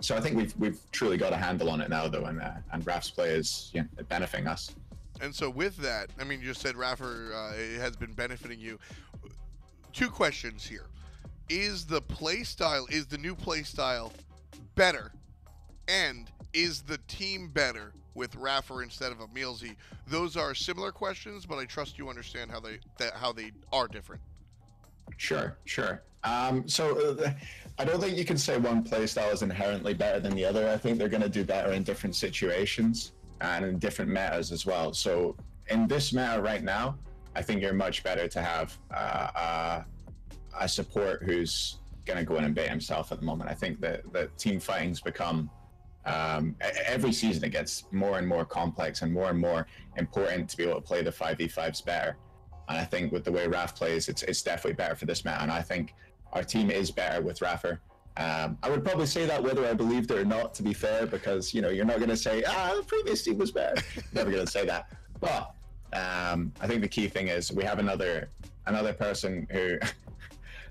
So I think we've truly got a handle on it now, though, and Raph's play is benefiting us. And so with that, I mean, you just said Raffer has been benefiting you. 2 questions here. Is the new play style better? And is the team better with Raffer instead of Emilzy? Those are similar questions, but I trust you understand how they are different. Sure. So I don't think you can say one play style is inherently better than the other. I think they're going to do better in different situations and in different metas as well. So in this meta right now, I think you're much better to have a support who's going to go in and bait himself at the moment. I think that team fighting's become, every season it gets more and more complex and more important to be able to play the 5v5s better. And I think with the way Raph plays, it's definitely better for this meta. And I think our team is better with Raffer. I would probably say that whether I believed it or not, to be fair, because, you know, you're not going to say, the previous team was better. Never going to say that. But I think the key thing is we have another person who...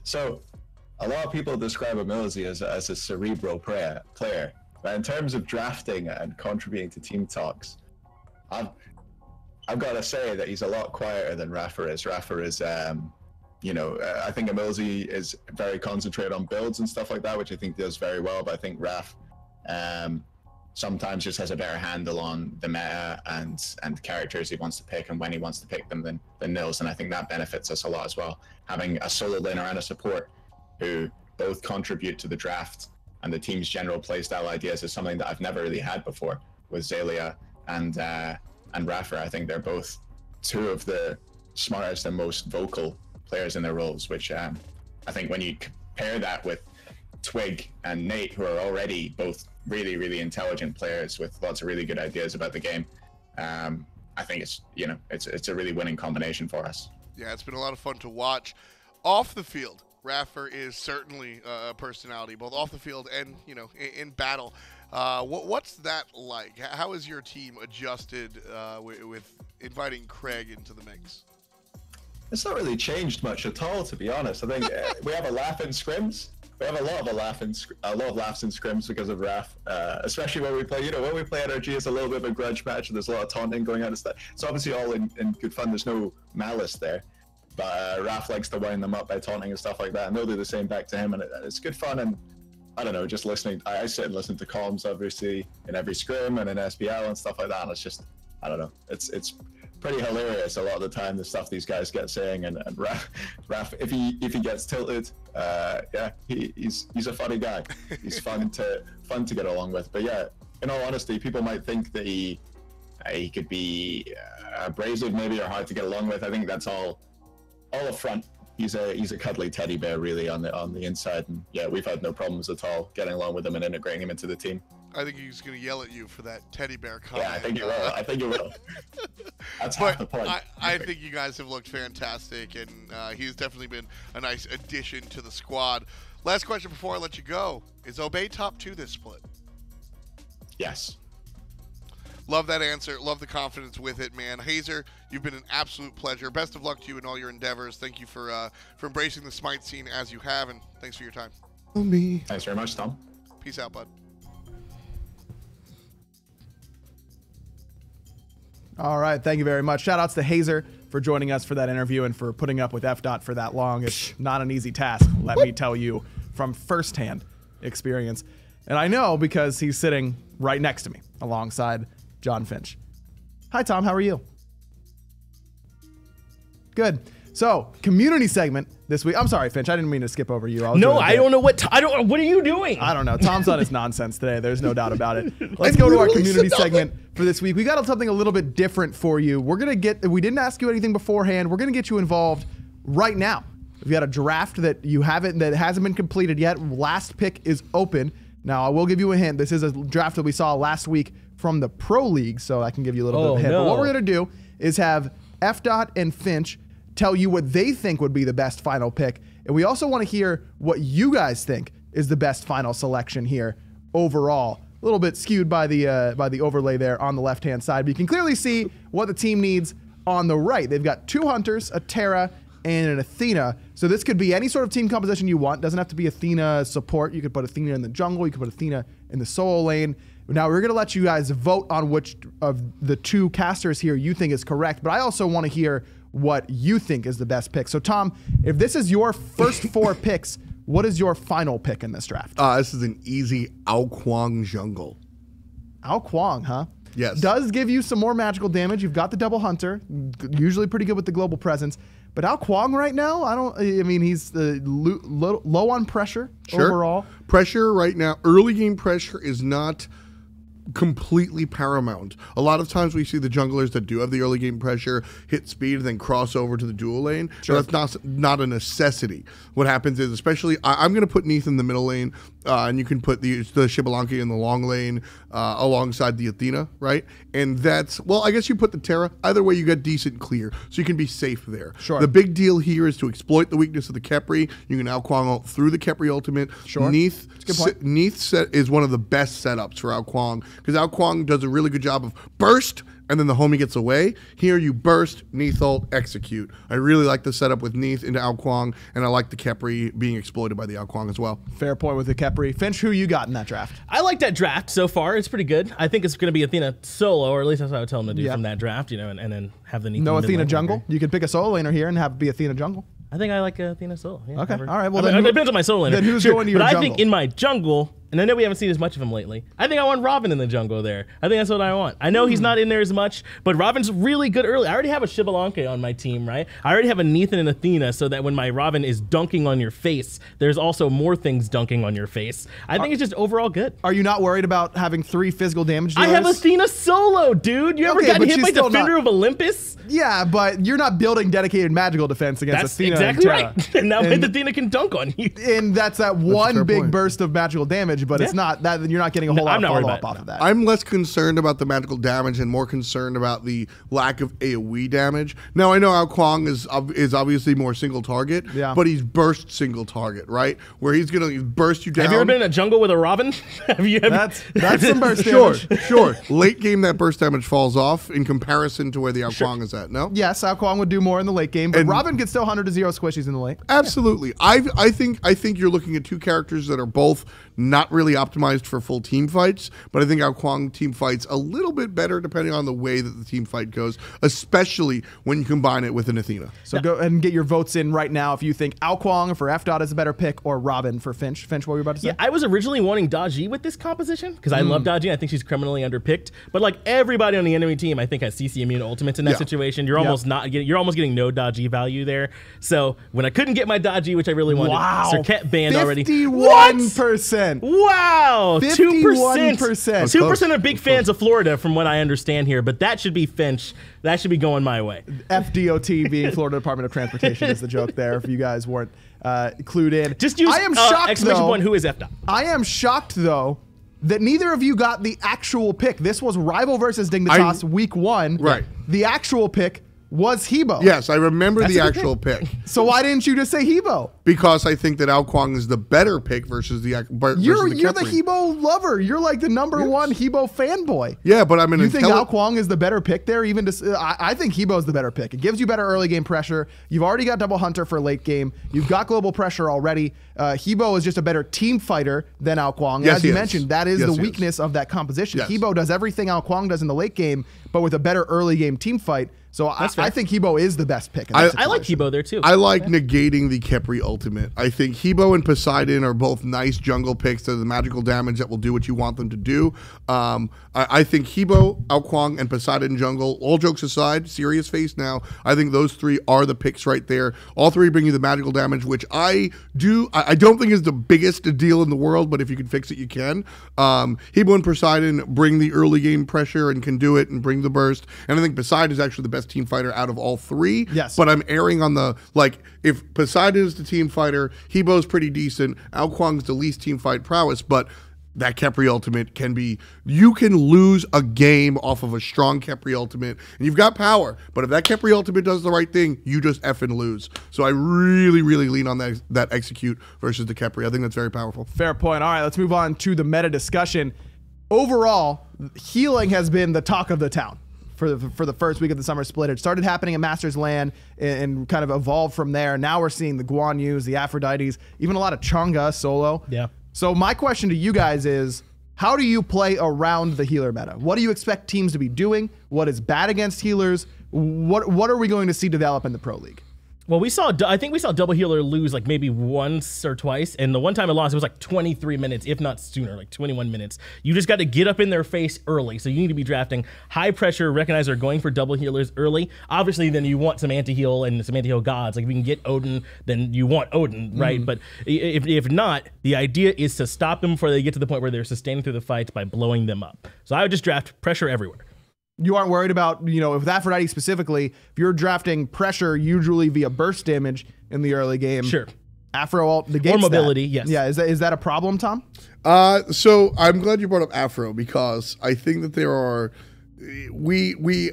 So a lot of people describe Emilzy as a cerebral player. But in terms of drafting and contributing to team talks, I've got to say that he's a lot quieter than Raffer is. Raffer is, I think Emilzy is very concentrated on builds and stuff like that, which I think does very well. But I think Raph sometimes just has a better handle on the meta and characters he wants to pick and when he wants to pick them than Nils. And I think that benefits us a lot as well. Having a solo laner and a support who both contribute to the draft and the team's general playstyle ideas is something that I've never really had before with Zalia and Raffer. I think they're both 2 of the smartest and most vocal players in their roles, which I think when you compare that with Twig and Nate, who are already both really, really intelligent players with lots of really good ideas about the game, I think it's a really winning combination for us. Yeah, it's been a lot of fun to watch. Off the field, Raffer is certainly a personality, both off the field and, in battle. What's that like? How has your team adjusted with inviting Craig into the mix? It's not really changed much at all, to be honest. I think we have a laugh in scrims. We have a lot of laughs in scrims because of Raph, especially when we play. When we play NRG, it's a little bit of a grudge match, and there's a lot of taunting going on. It's obviously all in good fun. There's no malice there, but Raph likes to wind them up by taunting and stuff like that, and they'll do the same back to him, and it's good fun. And I don't know, just listening. I sit and listen to comms, obviously, in every scrim and in SBL and stuff like that. And it's just, I don't know, it's pretty hilarious a lot of the time, the stuff these guys get saying. And Raph, if he gets tilted, he's a funny guy. He's fun to get along with. But yeah, in all honesty, people might think that he could be abrasive maybe, or hard to get along with. I think that's all a front. He's a cuddly teddy bear, really, on the inside, and yeah, we've had no problems at all getting along with him and integrating him into the team. I think he's going to yell at you for that teddy bear comment. Yeah, I think you will. That's half the point. I think you guys have looked fantastic, and he's definitely been a nice addition to the squad. Last question before I let you go: is Obey top 2 this split? Yes. Love that answer. Love the confidence with it, man. Hazer, you've been an absolute pleasure. Best of luck to you in all your endeavors. Thank you for embracing the Smite scene as you have, and thanks for your time. Thanks very much, Tom. Peace out, bud. All right, thank you very much. Shout outs to Hazer for joining us for that interview and for putting up with FDOT for that long. It's not an easy task, let me tell you, from firsthand experience. And I know because he's sitting right next to me alongside John Finch. Hi, Tom. How are you? Good. So, community segment this week. I'm sorry, Finch. I didn't mean to skip over you. No, I don't know what. What are you doing? I don't know. Tom's on his nonsense today. There's no doubt about it. Let's go to our community segment for this week. We got something a little bit different for you. We didn't ask you anything beforehand. We're gonna get you involved right now. We've got a draft that hasn't been completed yet. Last pick is open. Now I will give you a hint. This is a draft that we saw last week from the Pro League, so I can give you a little bit of a hint. No. But what we're gonna do is have FDOT and Finch tell you what they think would be the best final pick. And we also want to hear what you guys think is the best final selection here overall. A little bit skewed by the overlay there on the left-hand side, but you can clearly see what the team needs on the right. They've got 2 Hunters, a Terra, and an Athena. So this could be any sort of team composition you want. Doesn't have to be Athena support. You could put Athena in the jungle. You could put Athena in the solo lane. Now, we're going to let you guys vote on which of the 2 casters here you think is correct, but I also want to hear what you think is the best pick. So, Tom, if this is your first 4 picks, what is your final pick in this draft? This is an easy Ao Kuang jungle. Ao Kuang, huh? Yes. Does give you some more magical damage. You've got the double hunter, usually pretty good with the global presence. But Ao Kuang right now, he's low on pressure overall. Pressure right now, early game pressure is not completely paramount. A lot of times we see the junglers that do have the early game pressure hit speed and then cross over to the dual lane. Sure. So that's not a necessity. What happens is, especially, I'm going to put Neith in the middle lane, and you can put the Xbalanque in the long lane alongside the Athena, right? And that's, well, I guess you put the Terra. Either way, you get decent clear, so you can be safe there. Sure. The big deal here is to exploit the weakness of the Khepri. You can Ao Kuang ult through the Khepri ultimate. Sure. Neith is one of the best setups for Ao Kuang, because Ao Kuang does a really good job of burst, and then the homie gets away. Here you burst, Neith ult, execute. I really like the setup with Neith into Ao Kuang, and I like the Khepri being exploited by the Ao Kuang as well. Fair point with the Khepri. Finch, who you got in that draft? I like that draft so far. It's pretty good. I think it's going to be Athena solo, or at least that's what I would tell him to do from that draft, and then have the Neith. No in the Athena mid-lane jungle? laner. You could pick a solo laner here and have it be Athena jungle. I think I like Athena solo. Yeah, Okay, whatever. all right. Well, it then depends on my solo laner. Then who's Sure, going to your but jungle? I think in my jungle, and I know we haven't seen as much of him lately, I think I want Robin in the jungle there. I think that's what I want. I know he's not in there as much, but Robin's really good early. I already have a Xbalanque on my team, right? I already have a Neith and an Athena, so that when my Robin is dunking on your face, there's also more things dunking on your face. I think it's just overall good. Are you not worried about having 3 physical damage I dealers? have Athena solo, dude. You ever Okay, gotten but hit she's by still Defender not- of Olympus? Yeah, but you're not building dedicated magical defense against That's Athena exactly and Terra. right. And now And- Athena can dunk on you. And that's that a one fair big point. burst of magical damage, but it's Yeah. not that you're not getting a whole lot I'm of not worried follow-up about off it, of that. I'm less concerned about the magical damage and more concerned about the lack of AoE damage. Now, I know Ao Kuang is obviously more single target, but he's burst single target, right? Where he's going to burst you down. Have you ever been in a jungle with a Robin? Have you ever? That's some burst Sure, damage. sure. Late game, that burst damage falls off in comparison to where the Ao Kuang is at, no? Yes, Ao Kuang would do more in the late game, but And- Robin could still 100 to 0 squishies in the late. Absolutely. I think you're looking at 2 characters that are both not really optimized for full team fights, but I think Ao Kuang team fights a little bit better depending on the way that the team fight goes, especially when you combine it with an Athena. So go ahead and get your votes in right now if you think Ao Kuang for FDOT is a better pick or Robin for Finch. Finch, what were you about to say? Yeah, I was originally wanting Daji with this composition because I love Daji. I think she's criminally underpicked. But like everybody on the enemy team, I think has CC immune ultimates in that situation. You're almost you're almost getting no Daji value there. So when I couldn't get my Daji, which I really wanted, Serket banned already. 51%. Wow, 51%. 2% are big fans of Florida, from what I understand here. But that should be Finch. That should be going my way. FDOT being Florida Department of Transportation is the joke there. If you guys weren't clued in, Just use I am shocked exclamation though. point. Who is FDOT? I am shocked though that neither of you got the actual pick. This was Rival versus Dignitas week 1. Right. The actual pick was Hebo. Yes, I remember the actual pick. So why didn't you just say Hebo? Because I think that Ao Kuang is the better pick versus the You're the Khepri. Hebo lover. You're like the number one Hebo fanboy. Yeah, but I'm an You think Ao Kuang is the better pick there? Even to, I think Hebo is the better pick. It gives you better early game pressure. You've already got double hunter for late game. You've got global pressure already. Hebo is just a better team fighter than Ao Kuang. Yes, As you he is. mentioned, that is Yes, the he is. weakness of that composition. Yes. Hebo does everything Ao Kuang does in the late game, but with a better early game team fight. So I think Hebo is the best pick. In I like Hebo there too. I like negating the Khepri ultimate. I think Hebo and Poseidon are both nice jungle picks. They're the magical damage that will do what you want them to do. I think Hebo, Ao Kuang, and Poseidon jungle, all jokes aside, serious face now, I think those 3 are the picks right there. All 3 bring you the magical damage, which I don't think is the biggest deal in the world, but if you can fix it, you can. Hebo and Poseidon bring the early game pressure and can do it and bring the burst. And I think Poseidon is actually the best team fighter out of all 3. Yes. But I'm erring on the, like, if Poseidon is the team fighter, Hebo's pretty decent, Ao Kuang's the least team fight prowess, but that Khepri ultimate can be, you can lose a game off of a strong Khepri ultimate, and you've got power, but if that Khepri ultimate does the right thing, you just effing lose. So I really, really lean on that execute versus the Khepri. I think that's very powerful. Fair point. All right, let's move on to the meta discussion. Overall, healing has been the talk of the town for the first week of the summer split. It started happening at Masters Land and kind of evolved from there. Now we're seeing the Guan Yus, the Aphrodites, even a lot of Chang'e solo. Yeah. So my question to you guys is, how do you play around the healer meta? What do you expect teams to be doing? What is bad against healers? What are we going to see develop in the Pro League? Well, I think we saw double healer lose like maybe once or twice, and the one time it lost, it was like 23 minutes, if not sooner, like 21 minutes. You just got to get up in their face early, so you need to be drafting high pressure, recognize they're going for double healers early. Obviously, then you want some anti-heal and some anti-heal gods. Like if you can get Odin, then you want Odin, right? But if not, the idea is to stop them before they get to the point where they're sustaining through the fights by blowing them up. So I would just draft pressure everywhere. You aren't worried about, with Aphrodite specifically, if you're drafting pressure usually via burst damage in the early game. Sure. Afro ult negates or mobility, that. yes. Yeah, is that a problem, Tom? So I'm glad you brought up Afro, because I think that there are, we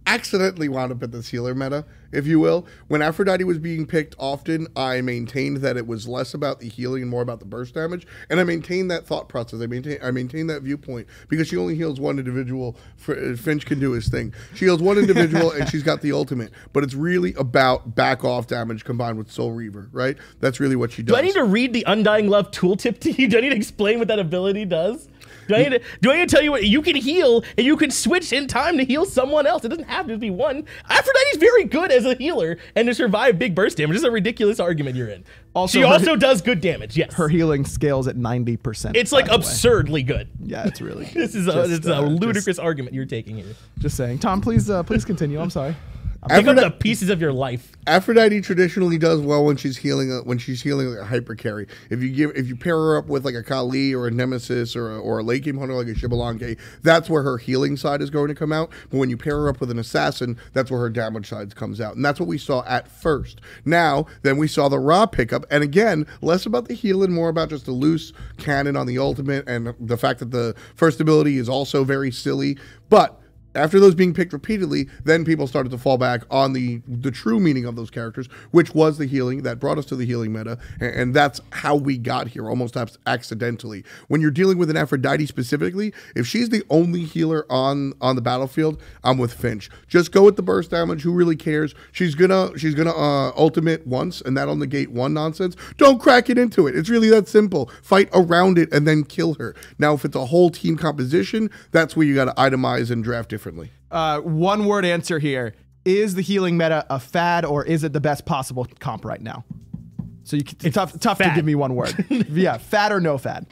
accidentally wound up at this healer meta, if you will. When Aphrodite was being picked often, I maintained that it was less about the healing and more about the burst damage, and I maintained that thought process. I maintained that viewpoint, because she only heals one individual. Finch can do his thing. She heals one individual and she's got the ultimate, but it's really about back off damage combined with Soul Reaver, right? That's really what she does. Do I need to read the Undying Love tooltip to you? Do I need to explain what that ability does? Do I need to tell you what you can heal, and you can switch in time to heal someone else? It doesn't have to be one. Aphrodite's very good as a healer and to survive big burst damage. This is a ridiculous argument you're in. She also does good damage, yes. Her healing scales at 90%. It's like absurdly good. Yeah, it's really good. This is a ludicrous argument you're taking here. Just saying. Tom, please continue. I'm sorry. Pick up the pieces of your life. Aphrodite traditionally does well when she's healing like a hyper carry. If you pair her up with like a Kali or a Nemesis or a late game hunter like a Shibalanke, that's where her healing side is going to come out. But when you pair her up with an assassin, that's where her damage side comes out. And that's what we saw at first. Now, then we saw the Ra pickup, and again, less about the healing, more about just a loose cannon on the ultimate, and the fact that the first ability is also very silly. But after those being picked repeatedly, then people started to fall back on the true meaning of those characters, which was the healing that brought us to the healing meta, and that's how we got here, almost accidentally. When you're dealing with an Aphrodite specifically, if she's the only healer on the battlefield, I'm with Finch. Just go with the burst damage. Who really cares? She's gonna ultimate once, and that'll negate one nonsense. Don't crack it into it. It's really that simple. Fight around it and then kill her. Now, if it's a whole team composition, that's where you got to itemize and draft differently. One word answer here. Is the healing meta a fad, or is it the best possible comp right now? So it's tough to give me one word. Yeah, fad or no fad?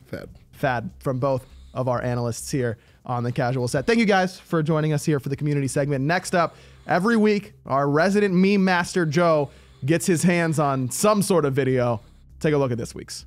Fad from both of our analysts here on the Casual Set. Thank you guys for joining us here for the community segment. Next up, every week, our resident meme master Joe gets his hands on some sort of video. Take a look at this week's.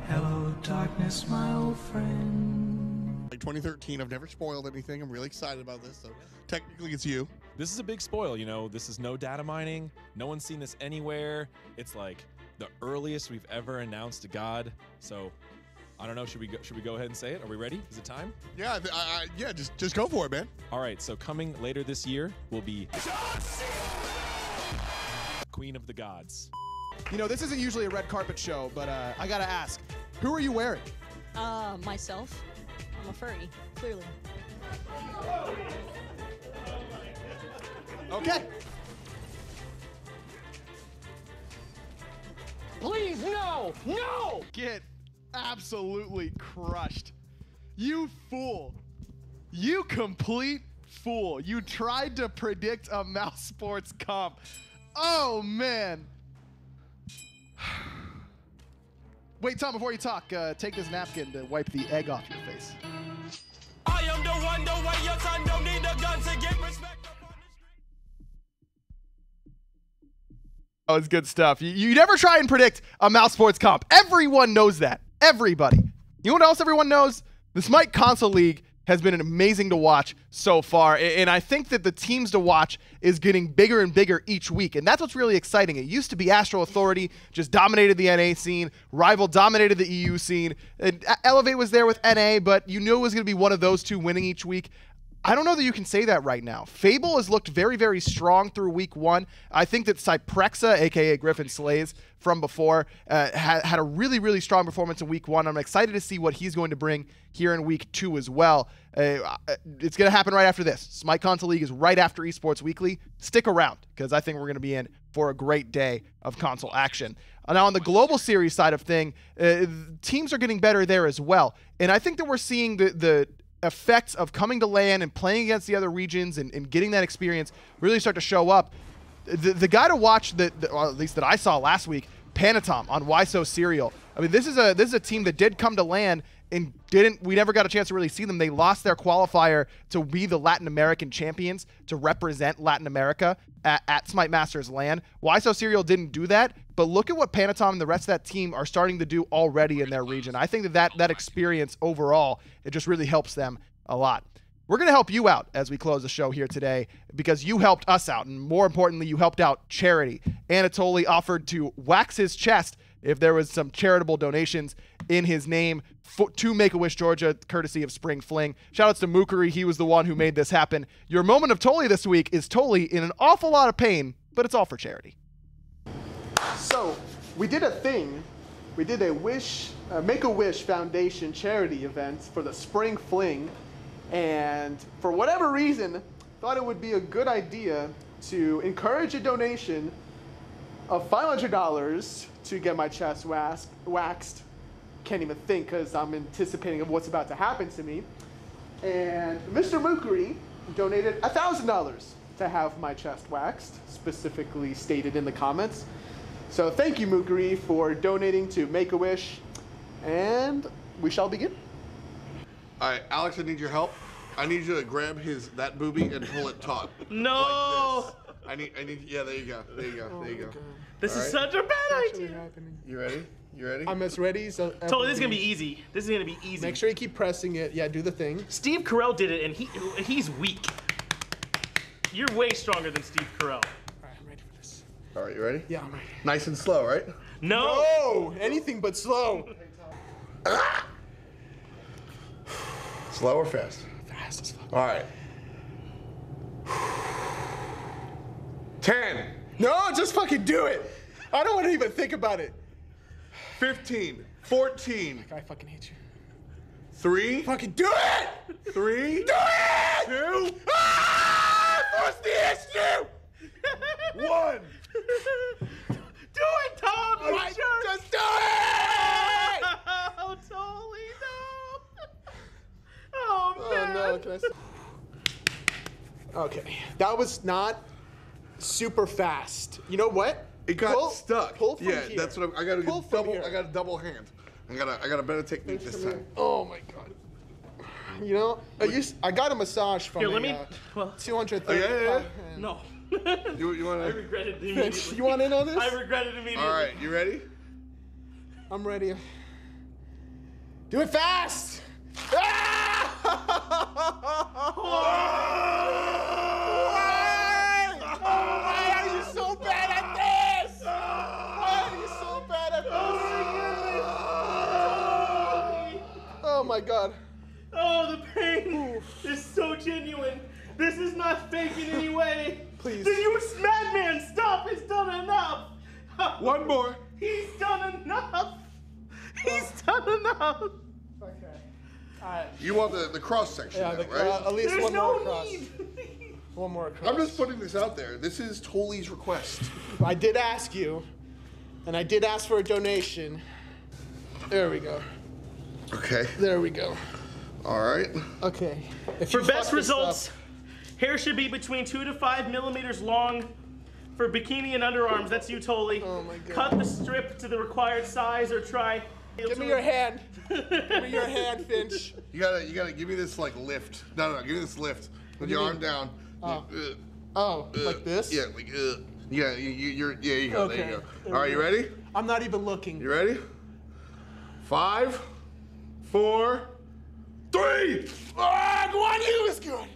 Hello, darkness, my old friend. Like 2013, I've never spoiled anything. I'm really excited about this. So technically, it's you. This is a big spoil. This is no data mining. No one's seen this anywhere. It's like the earliest we've ever announced a god. So I don't know. Should we go ahead and say it? Are we ready? Is it time? Yeah, just go for it, man. All right. So coming later this year will be Queen of the Gods. This isn't usually a red carpet show, but I gotta ask, who are you wearing? Myself. I'm a furry, clearly. Okay. Please, no! No! Get absolutely crushed. You fool. You complete fool. You tried to predict a Mouse Sports comp. Oh, man. Wait, Tom, before you talk, take this napkin to wipe the egg off your face. I am the one, the way your son don't need a gun to get respect. Oh, it's good stuff. You never try and predict a Mouse Sports comp. Everyone knows that. Everybody. You know what else everyone knows? The SMITE Console League has been amazing to watch so far, and I think that the teams to watch is getting bigger and bigger each week, and that's what's really exciting. It used to be Astro Authority just dominated the NA scene, Rival dominated the EU scene, and Elevate was there with NA, but you knew it was going to be one of those two winning each week. I don't know that you can say that right now. Fable has looked very, very strong through week 1. I think that Cyprexa, a.k.a. Griffin Slays from before, had a really, really strong performance in week 1. I'm excited to see what he's going to bring here in week 2 as well. It's going to happen right after this. SMITE Console League is right after Esports Weekly. Stick around, because I think we're going to be in for a great day of console action. Now, on the global series side of thing, teams are getting better there as well. And I think that we're seeing the effects of coming to LAN and playing against the other regions and getting that experience really start to show up. The guy to watch or at least that I saw last week, Panatom on Why So Serial. I mean, this is a team that did come to LAN and we never got a chance to really see them. They lost their qualifier to be the Latin American champions, to represent Latin America at SMITE Masters LAN. Why So Serial didn't do that, but look at what Panatom and the rest of that team are starting to do already in their region. I think that experience overall, it just really helps them a lot. We're going to help you out as we close the show here today, because you helped us out, and more importantly, you helped out charity. Anatoly offered to wax his chest if there was some charitable donations in his name to Make-A-Wish Georgia, courtesy of Spring Fling. Shoutouts to Mookery. He was the one who made this happen. Your moment of Toly this week is Toly in an awful lot of pain, but it's all for charity. So, we did a thing. We did a Make-A-Wish Foundation charity event for the Spring Fling, and for whatever reason, thought it would be a good idea to encourage a donation of $500 to get my chest waxed. Can't even think because I'm anticipating of what's about to happen to me. And Mr. Mookery donated $1,000 to have my chest waxed, specifically stated in the comments. So thank you, Mookery, for donating to Make-A-Wish, and we shall begin. All right, Alex, I need your help. I need you to grab that booby and pull it taut. No! Like this. I need, yeah, there you go. There you go. Oh there you go. This is such a bad idea. You ready? You ready? I'm as ready as ever. Totally, this is gonna be easy. This is gonna be easy. Make sure you keep pressing it. Yeah, do the thing. Steve Carell did it, and he's weak. You're way stronger than Steve Carell. All right, I'm ready for this. All right, you ready? Yeah, I'm ready. Nice and slow, right? No! No! Anything but slow. Slow or fast? Fast as fuck. All right. 10. No, just fucking do it. I don't want to even think about it. 15. 14. I fucking hate you. 3. Fucking do it! 3. Do it! 2. Ah! What's the issue? 1. Do it, Tom! You jerk! Just do it! Oh, totally no! Oh, man. Oh, no. Can I... Okay. That was not super fast. You know what? It got stuck. Pull from yeah, here. that's what I got to Pull from double. here. I got a double hand. I got a better technique this time. Oh my god. You know, I got a massage from Here, let me. 230. yeah. No. You want I to? regret it immediately. You want in on this? I regret it immediately. All right, you ready? I'm ready. Do it fast! Ah! Why are you so bad at this? Why are you so bad at this? Oh my god. Oh, the pain is so genuine. This is not fake in any way. Please. You madman, stop! He's done enough. One more. He's done enough. He's done enough. Okay. You want the cross section, Yeah, now, right? at least There's one no more across. need. One more across. I'm just putting this out there. This is Toly's request. I did ask you And I did ask for a donation. There we go. Okay. There we go. All right. Okay. If For you best fuck this results, up- hair should be between 2 to 5 millimeters long. For bikini and underarms, that's you, Tolly. Oh my God. Cut the strip to the required size or try. Give me your hand. Give me your hand, Finch. You gotta give me this like lift. No, give me this lift. With your arm down. Oh, like this? Yeah, like yeah, you go. Okay. There you go. All right, you ready? I'm not even looking. You ready? 5, 4, 3. Ah, go on, you is good.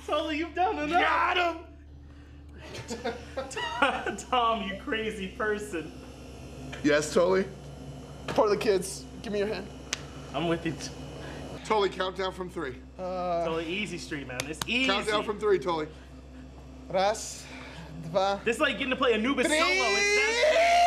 Tolly, you've done enough. Got him. Tom, you crazy person. Yes, Tolly? For the kids, give me your hand. I'm with you. Tolly, count down from 3. Tolly, easy street, man. It's easy. Count down from 3, Tolly. Raz, dva. This is like getting to play Anubis Three. solo. It's that